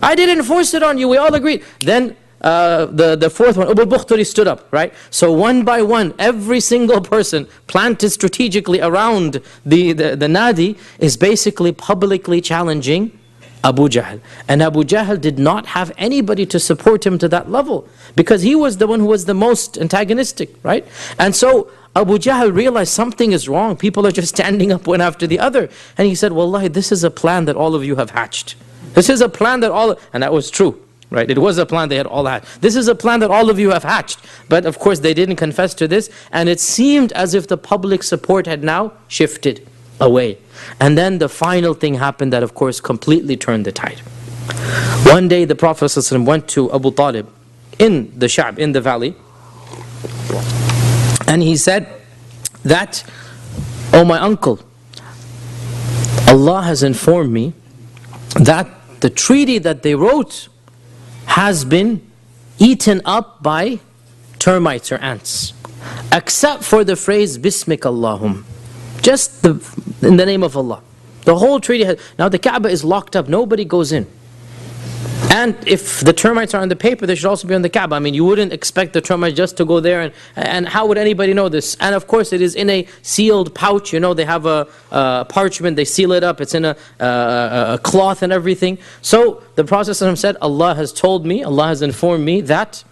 I didn't force it on you. We all agreed. Then the fourth one, Abu al-Bukhtari stood up, right? So one by one, every single person planted strategically around the Nadi is basically publicly challenging Abu Jahl. And Abu Jahl did not have anybody to support him to that level, because he was the one who was the most antagonistic, right? And so Abu Jahl realized something is wrong. People are just standing up one after the other. And he said, Wallahi, this is a plan that all of you have hatched. This is a plan that all, and that was true, right? It was a plan they had all had. This is a plan that all of you have hatched. But of course they didn't confess to this, and it seemed as if the public support had now shifted away. And then the final thing happened that of course completely turned the tide. One day the Prophet ﷺ went to Abu Talib in the Sha'b, in the valley, and he said that, "Oh my uncle, Allah has informed me that the treaty that they wrote has been eaten up by termites or ants, except for the phrase Bismik Allahum, just in the name of Allah. The whole treaty has, now the Kaaba is locked up, nobody goes in. And if the termites are on the paper, they should also be on the Kaaba. I mean, you wouldn't expect the termites just to go there, and how would anybody know this? And of course, it is in a sealed pouch. You know, they have a parchment, they seal it up. It's in a cloth and everything. So the Prophet ﷺ said, Allah has told me, Allah has informed me that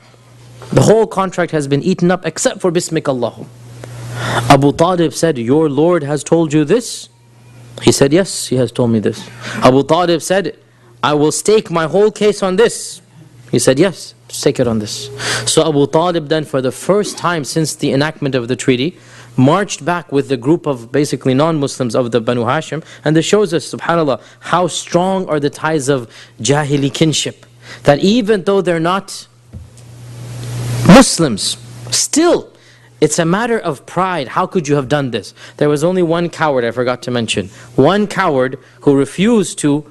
the whole contract has been eaten up except for Bismik Allahum. Abu Talib said, your Lord has told you this? He said, yes, he has told me this. Abu Talib said, I will stake my whole case on this. He said, yes, stake it on this. So Abu Talib then, for the first time since the enactment of the treaty, marched back with the group of basically non-Muslims of the Banu Hashim. And this shows us, subhanAllah, how strong are the ties of Jahili kinship. That even though they're not Muslims, still, it's a matter of pride. How could you have done this? There was only one coward, I forgot to mention. One coward who refused to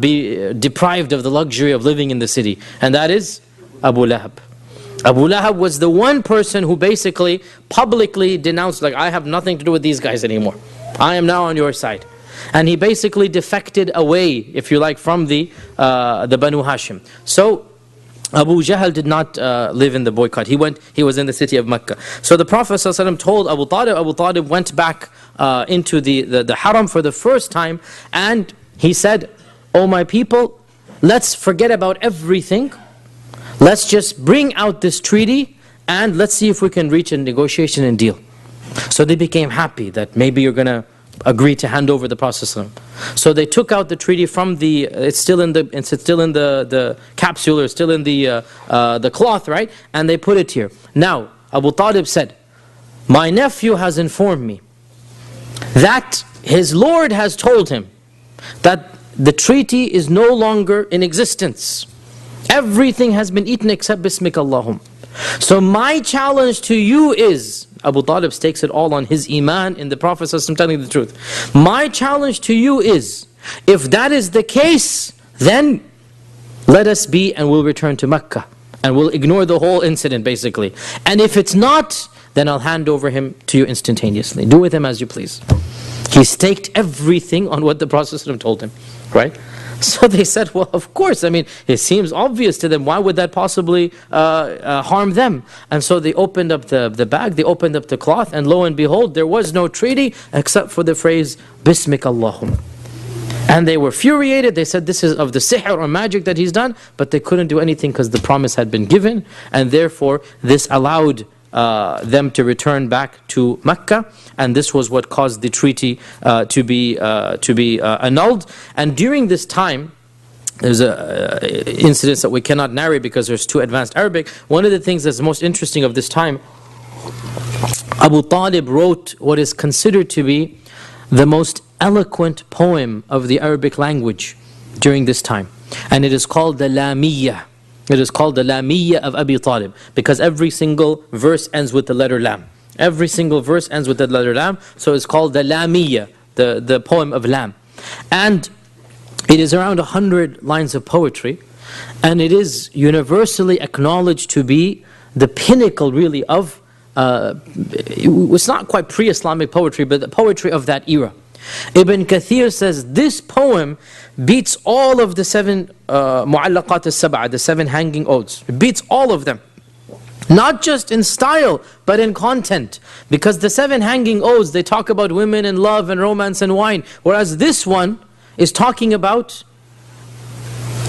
be deprived of the luxury of living in the city. And that is Abu Lahab. Abu Lahab was the one person who basically publicly denounced, like, I have nothing to do with these guys anymore. I am now on your side. And he basically defected away, if you like, from the Banu Hashim. So Abu Jahl did not live in the boycott. He was in the city of Mecca. So the Prophet ﷺ told Abu Talib. Abu Talib went back into the haram for the first time, and he said, oh my people, let's forget about everything. Let's just bring out this treaty and let's see if we can reach a negotiation and deal. So they became happy that maybe you're going to agree to hand over the Prophet ﷺ. So they took out the treaty from it's still in the capsule, or still in the cloth, right? And they put it here. Now, Abu Talib said, my nephew has informed me that his Lord has told him that the treaty is no longer in existence. Everything has been eaten except Bismik Allahum. So my challenge to you is, Abu Talib stakes it all on his iman in the Prophet ﷺ telling the truth. My challenge to you is, if that is the case, then let us be and we'll return to Mecca. And we'll ignore the whole incident basically. And if it's not, then I'll hand over him to you instantaneously. Do with him as you please. He staked everything on what the Prophet ﷺ told him. Right? So they said, well, of course, I mean, it seems obvious to them. Why would that possibly harm them? And so they opened up the bag, they opened up the cloth, and lo and behold, there was no treaty except for the phrase, Bismik Allahum. And they were furiated. They said this is of the sihr or magic that he's done, but they couldn't do anything because the promise had been given, and therefore this allowed them to return back to Mecca, and this was what caused the treaty to be annulled. And during this time, there's incidents that we cannot narrate because there's too advanced Arabic. One of the things that's most interesting of this time, Abu Talib wrote what is considered to be the most eloquent poem of the Arabic language during this time, and it is called the Lamiyya. It is called the Lamiyya of Abi Talib, because every single verse ends with the letter Lam. Every single verse ends with the letter Lam, so it's called the Lamiyya, the poem of Lam. And it is around 100 lines of poetry, and it is universally acknowledged to be the pinnacle really of, it's not quite pre-Islamic poetry, but the poetry of that era. Ibn Kathir says this poem beats all of the 7 mu'allaqat al-sab'a, the 7 hanging odes. It beats all of them. Not just in style, but in content. Because the 7 hanging odes, they talk about women and love and romance and wine. Whereas this one is talking about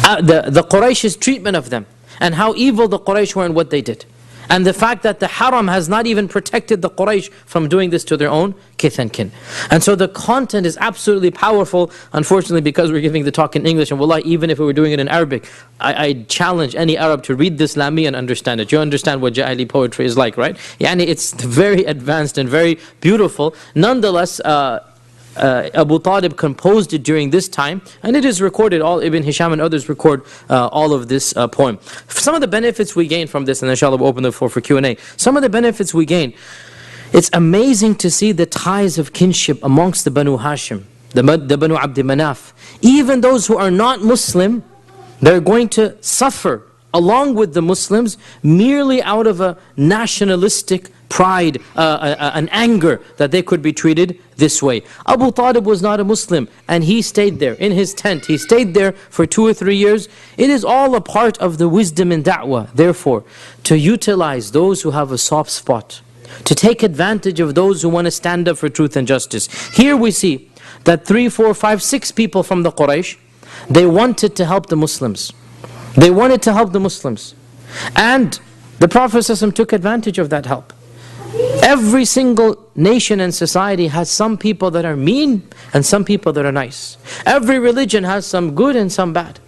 the Quraysh's treatment of them, and how evil the Quraysh were and what they did. And the fact that the haram has not even protected the Quraysh from doing this to their own kith and kin. And so the content is absolutely powerful. Unfortunately, because we're giving the talk in English, and wallahi, even if we were doing it in Arabic, I challenge any Arab to read this Lami and understand it. You understand what Jahili poetry is like, right? Yani it's very advanced and very beautiful. Nonetheless, Abu Talib composed it during this time, and it is recorded. All Ibn Hisham and others record all of this poem. Some of the benefits we gain from this, and inshallah we'll open the floor for Q&A. Some of the benefits we gain, it's amazing to see the ties of kinship amongst the Banu Hashim, the Banu Abd Manaf. Even those who are not Muslim, they're going to suffer along with the Muslims merely out of a nationalistic pride, an anger that they could be treated this way. Abu Talib was not a Muslim, and he stayed there in his tent. He stayed there for 2 or 3 years. It is all a part of the wisdom in da'wah, therefore, to utilize those who have a soft spot, to take advantage of those who want to stand up for truth and justice. Here we see that 3, 4, 5, 6 people from the Quraysh, they wanted to help the Muslims. They wanted to help the Muslims. And the Prophet ﷺ took advantage of that help. Every single nation and society has some people that are mean and some people that are nice. Every religion has some good and some bad.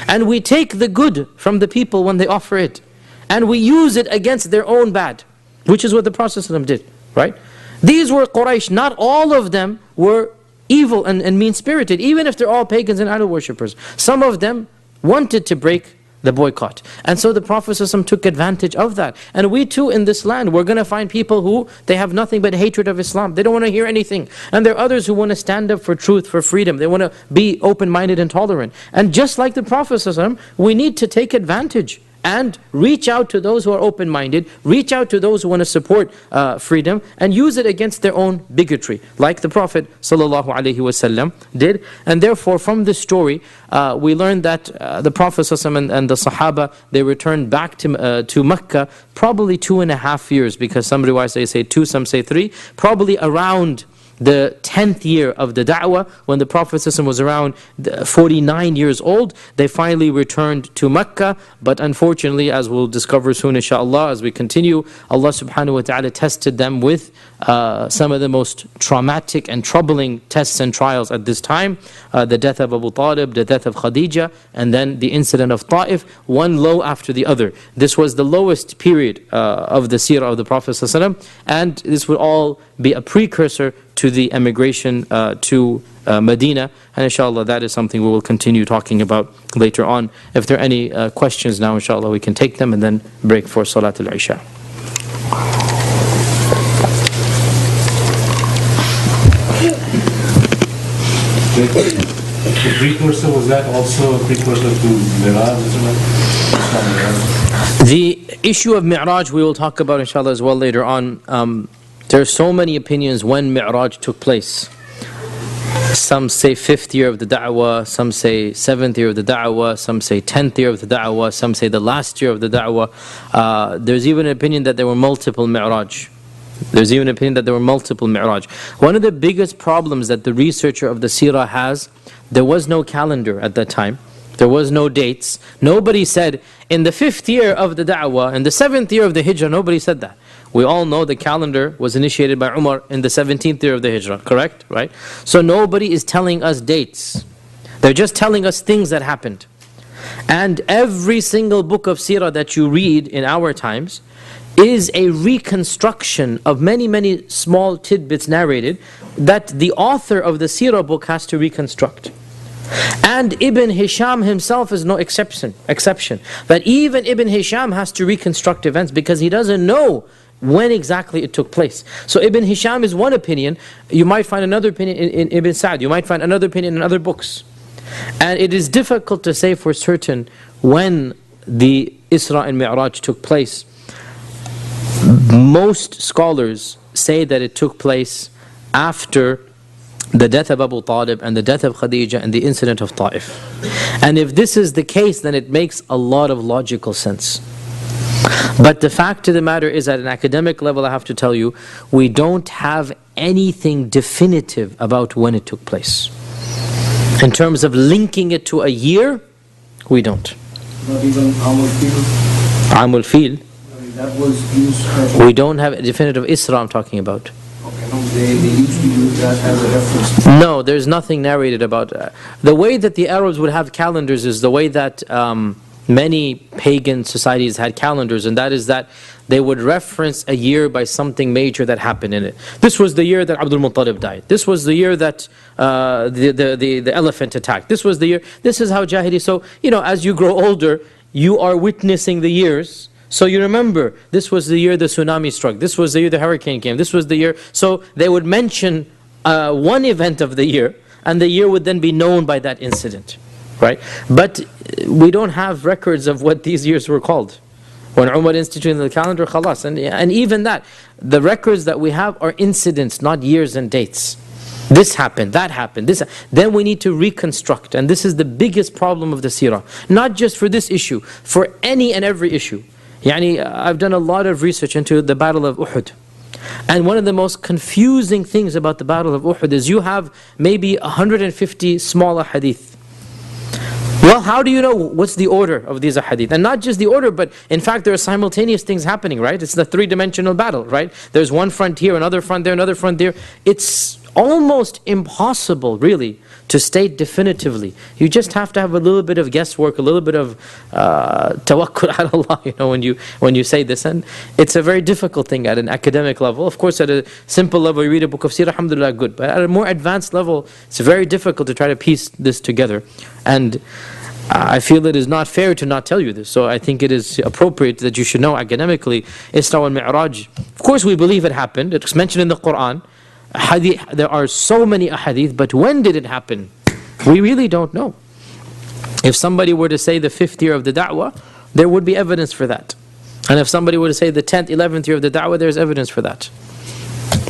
And we take the good from the people when they offer it, and we use it against their own bad, which is what the Prophet ﷺ did, right? These were Quraysh. Not all of them were evil and mean-spirited, even if they're all pagans and idol worshippers. Some of them wanted to break the boycott. And so the Prophet ﷺ took advantage of that. And we too in this land, we're going to find people who, they have nothing but hatred of Islam. They don't want to hear anything. And there are others who want to stand up for truth, for freedom. They want to be open-minded and tolerant. And just like the Prophet ﷺ, we need to take advantage and reach out to those who are open-minded, reach out to those who want to support freedom, and use it against their own bigotry, like the Prophet ﷺ did. And therefore, from this story, we learn that the Prophet ﷺ and the Sahaba, they returned back to Mecca probably 2.5 years, because some riwayats they say 2, some say 3, probably around the 10th year of the da'wah, when the Prophet ﷺ was around 49 years old, they finally returned to Mecca. But unfortunately, as we'll discover soon inshaAllah, as we continue, Allah subhanahu wa ta'ala tested them with some of the most traumatic and troubling tests and trials at this time. The death of Abu Talib, the death of Khadija, and then the incident of Ta'if, one low after the other. This was the lowest period of the seerah of the Prophet ﷺ, and this would all be a precursor to the emigration to Medina. And inshallah, that is something we will continue talking about later on. If there are any questions now, inshallah, we can take them and then break for Salatul Isha. The precursor, was that also a precursor to Mi'raj? The issue of Mi'raj we will talk about inshallah as well later on. There are so many opinions when Mi'raj took place. Some say 5th year of the da'wah, some say 7th year of the da'wah, some say 10th year of the da'wah, some say the last year of the da'wah. There's even an opinion that there were multiple Mi'raj. There's even an opinion that there were multiple Mi'raj. One of the biggest problems that the researcher of the seerah has, there was no calendar at that time. There was no dates. Nobody said, in the 5th year of the da'wah, in the 7th year of the hijrah, nobody said that. We all know the calendar was initiated by Umar in the 17th year of the hijrah, correct? Right? So nobody is telling us dates. They're just telling us things that happened. And every single book of seerah that you read in our times is a reconstruction of many, many small tidbits narrated that the author of the seerah book has to reconstruct. And Ibn Hisham himself is no exception. That even Ibn Hisham has to reconstruct events because he doesn't know when exactly it took place. So Ibn Hisham is one opinion. You might find another opinion in Ibn Sa'd. You might find another opinion in other books. And it is difficult to say for certain when the Isra and Mi'raj took place. Most scholars say that it took place after the death of Abu Talib and the death of Khadija and the incident of Ta'if. And if this is the case, then it makes a lot of logical sense. But the fact of the matter is, at an academic level, I have to tell you, we don't have anything definitive about when it took place. In terms of linking it to a year, we don't. Not even Amul Fil? Amul Fil? That was used. We don't have a definitive Isra I'm talking about. Okay, no, they used to use that as a reference. No, there's nothing narrated about the way that the Arabs would have calendars is the way that many pagan societies had calendars, and that is that they would reference a year by something major that happened in it. This was the year that Abdul Muttalib died. This was the year that the elephant attacked. This was the year. This is how Jahili. So, as you grow older, you are witnessing the years. So you remember, this was the year the tsunami struck. This was the year the hurricane came. This was the year. So they would mention one event of the year, and the year would then be known by that incident. Right? But we don't have records of what these years were called. When Umar instituted the calendar, khalas. And even that, the records that we have are incidents, not years and dates. This happened, that happened, this. Then we need to reconstruct. And this is the biggest problem of the seerah. Not just for this issue, for any and every issue. I've done a lot of research into the Battle of Uhud. And one of the most confusing things about the Battle of Uhud is you have maybe 150 small ahadith. Well, how do you know what's the order of these ahadith? And not just the order, but in fact there are simultaneous things happening, right? It's the three-dimensional battle, right? There's one front here, another front there, another front there. It's almost impossible, really, to state definitively. You just have to have a little bit of guesswork, a little bit of tawakkul ala Allah, when you say this. And it's a very difficult thing at an academic level. Of course, at a simple level, you read a book of seerah, alhamdulillah, good. But at a more advanced level, it's very difficult to try to piece this together. And I feel it is not fair to not tell you this. So I think it is appropriate that you should know academically, Isra wal Mi'raj. Of course, we believe it happened. It's mentioned in the Quran. There are so many ahadith, but when did it happen? We really don't know. If somebody were to say the 5th year of the da'wah, there would be evidence for that. And if somebody were to say the 10th, 11th year of the da'wah, there's evidence for that.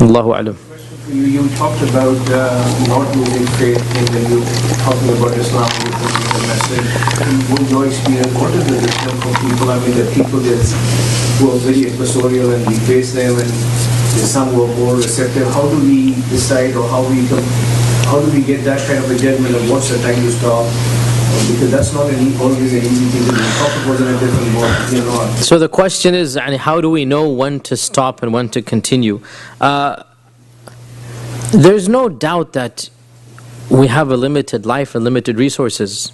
Allahu alam. You talked about not losing faith when you talking about Islam, the message. In your experience, what is the wisdom for people? I mean, the people who are very adversarial and we face them, and there's some who are more receptive. How do we decide, or how do we get that kind of a judgment of what's the time to stop? Because that's not always an easy thing to do. Talk about it in a different way. So the question is, how do we know when to stop and when to continue? There's no doubt that we have a limited life and limited resources,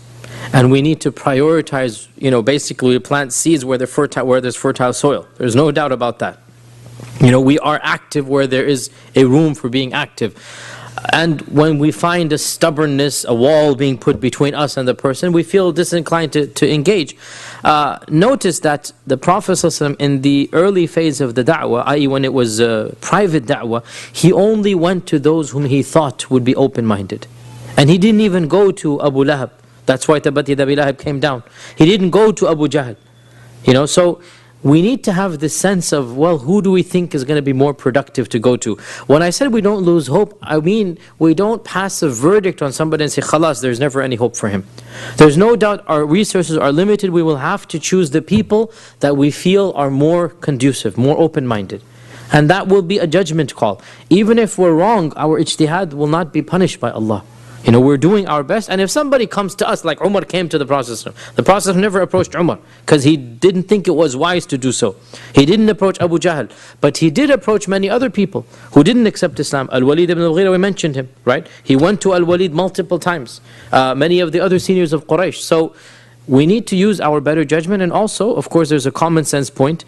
and we need to prioritize. Basically, we plant seeds where there's fertile soil. There's no doubt about that. We are active where there is a room for being active. And when we find a stubbornness, a wall being put between us and the person, we feel disinclined to engage. Notice that the Prophet ﷺ, in the early phase of the da'wah, i.e. when it was private da'wah, he only went to those whom he thought would be open-minded. And he didn't even go to Abu Lahab. That's why Tabbat Yada Abi Lahab came down. He didn't go to Abu Jahl. So we need to have this sense of, well, who do we think is going to be more productive to go to? When I said we don't lose hope, I mean we don't pass a verdict on somebody and say, khalas, there's never any hope for him. There's no doubt our resources are limited. We will have to choose the people that we feel are more conducive, more open-minded. And that will be a judgment call. Even if we're wrong, our ijtihad will not be punished by Allah. We're doing our best. And if somebody comes to us, like Umar came to the Prophet never approached Umar, because he didn't think it was wise to do so. He didn't approach Abu Jahl, but he did approach many other people who didn't accept Islam. Al-Walid ibn al-Mughira, we mentioned him, right? He went to Al-Walid multiple times. Many of the other seniors of Quraysh. So we need to use our better judgment. And also, of course, there's a common sense point.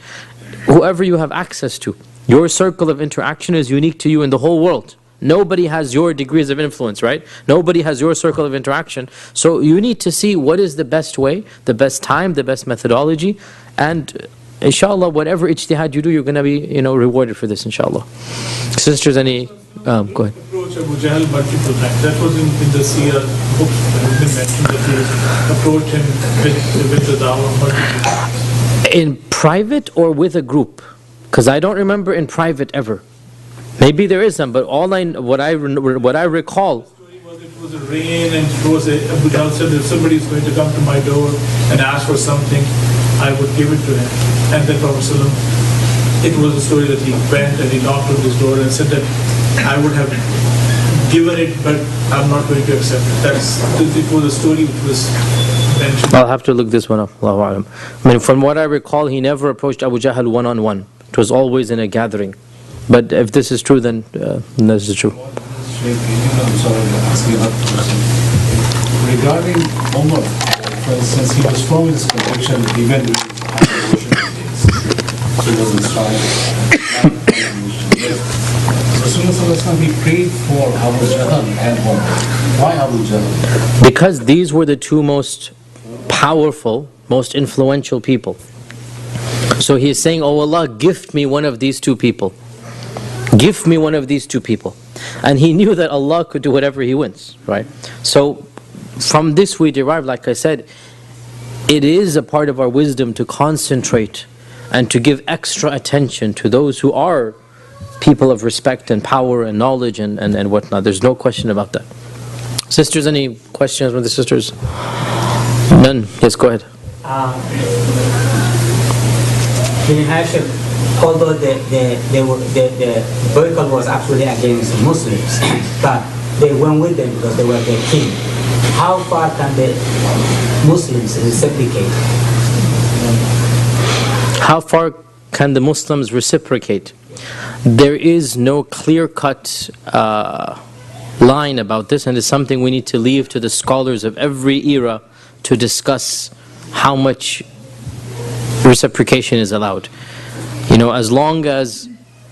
Whoever you have access to, your circle of interaction is unique to you in the whole world. Nobody has your degrees of influence, right? Nobody has your circle of interaction. So you need to see what is the best way, the best time, the best methodology. And inshallah, whatever ijtihad you do, you're going to be rewarded for this, inshallah. Sisters, any... go ahead. Approach Abu Jahl multiple times. That was in the Seerah books when it mentioned that he approached him with the dawah multiple times. In private or with a group? Because I don't remember in private ever. Maybe there is some, but what I recall. The story was it was a rain, and Abu Jahl said, if somebody is going to come to my door and ask for something, I would give it to him. And then Prophet ﷺ, it was a story that he went and he knocked on his door and said that I would have given it, but I'm not going to accept it. It was a story which was intention. I'll have to look this one up. Allahu Alam. I mean, from what I recall, he never approached Abu Jahl one-on-one. It was always in a gathering. But if this is true, then this is true. I'm sorry to ask you another question. Regarding Umar, for instance, he was firm in his conviction even in abortion days. He wasn't striving. Rasulullah, he prayed for Abu Jahl and Umar. Why Abu Jahl? Because these were the two most powerful, most influential people. So he is saying, oh Allah, gift me one of these two people. Gift me one of these two people. And he knew that Allah could do whatever He wants, right? So from this we derive, like I said, it is a part of our wisdom to concentrate and to give extra attention to those who are people of respect and power and knowledge and whatnot. There's no question about that. Sisters, any questions from the sisters? None? Yes, go ahead. In Hashim, although the boycott was actually against Muslims, but they went with them because they were their king. How far can the Muslims reciprocate? How far can the Muslims reciprocate? There is no clear-cut line about this, and it's something we need to leave to the scholars of every era to discuss how much reciprocation is allowed. You know, as long as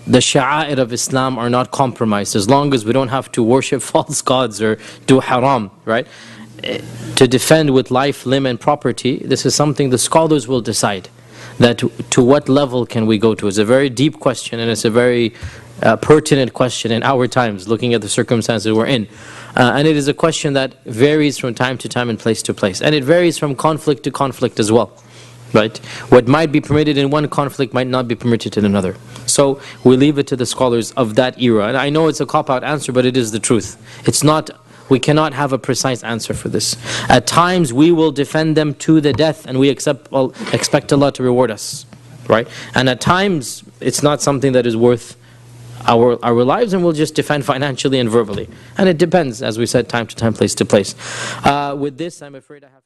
the sha'air of Islam are not compromised, as long as we don't have to worship false gods or do haram, right? To defend with life, limb and property, this is something the scholars will decide. That to what level can we go to? It's a very deep question, and it's a very pertinent question in our times, looking at the circumstances we're in. And it is a question that varies from time to time and place to place. And it varies from conflict to conflict as well. Right? What might be permitted in one conflict might not be permitted in another. So we leave it to the scholars of that era. And I know it's a cop-out answer, but it is the truth. It's not, we cannot have a precise answer for this. At times we will defend them to the death, and we expect Allah to reward us. Right? And at times it's not something that is worth our lives, and we'll just defend financially and verbally. And it depends, as we said, time to time, place to place. With this, I'm afraid I have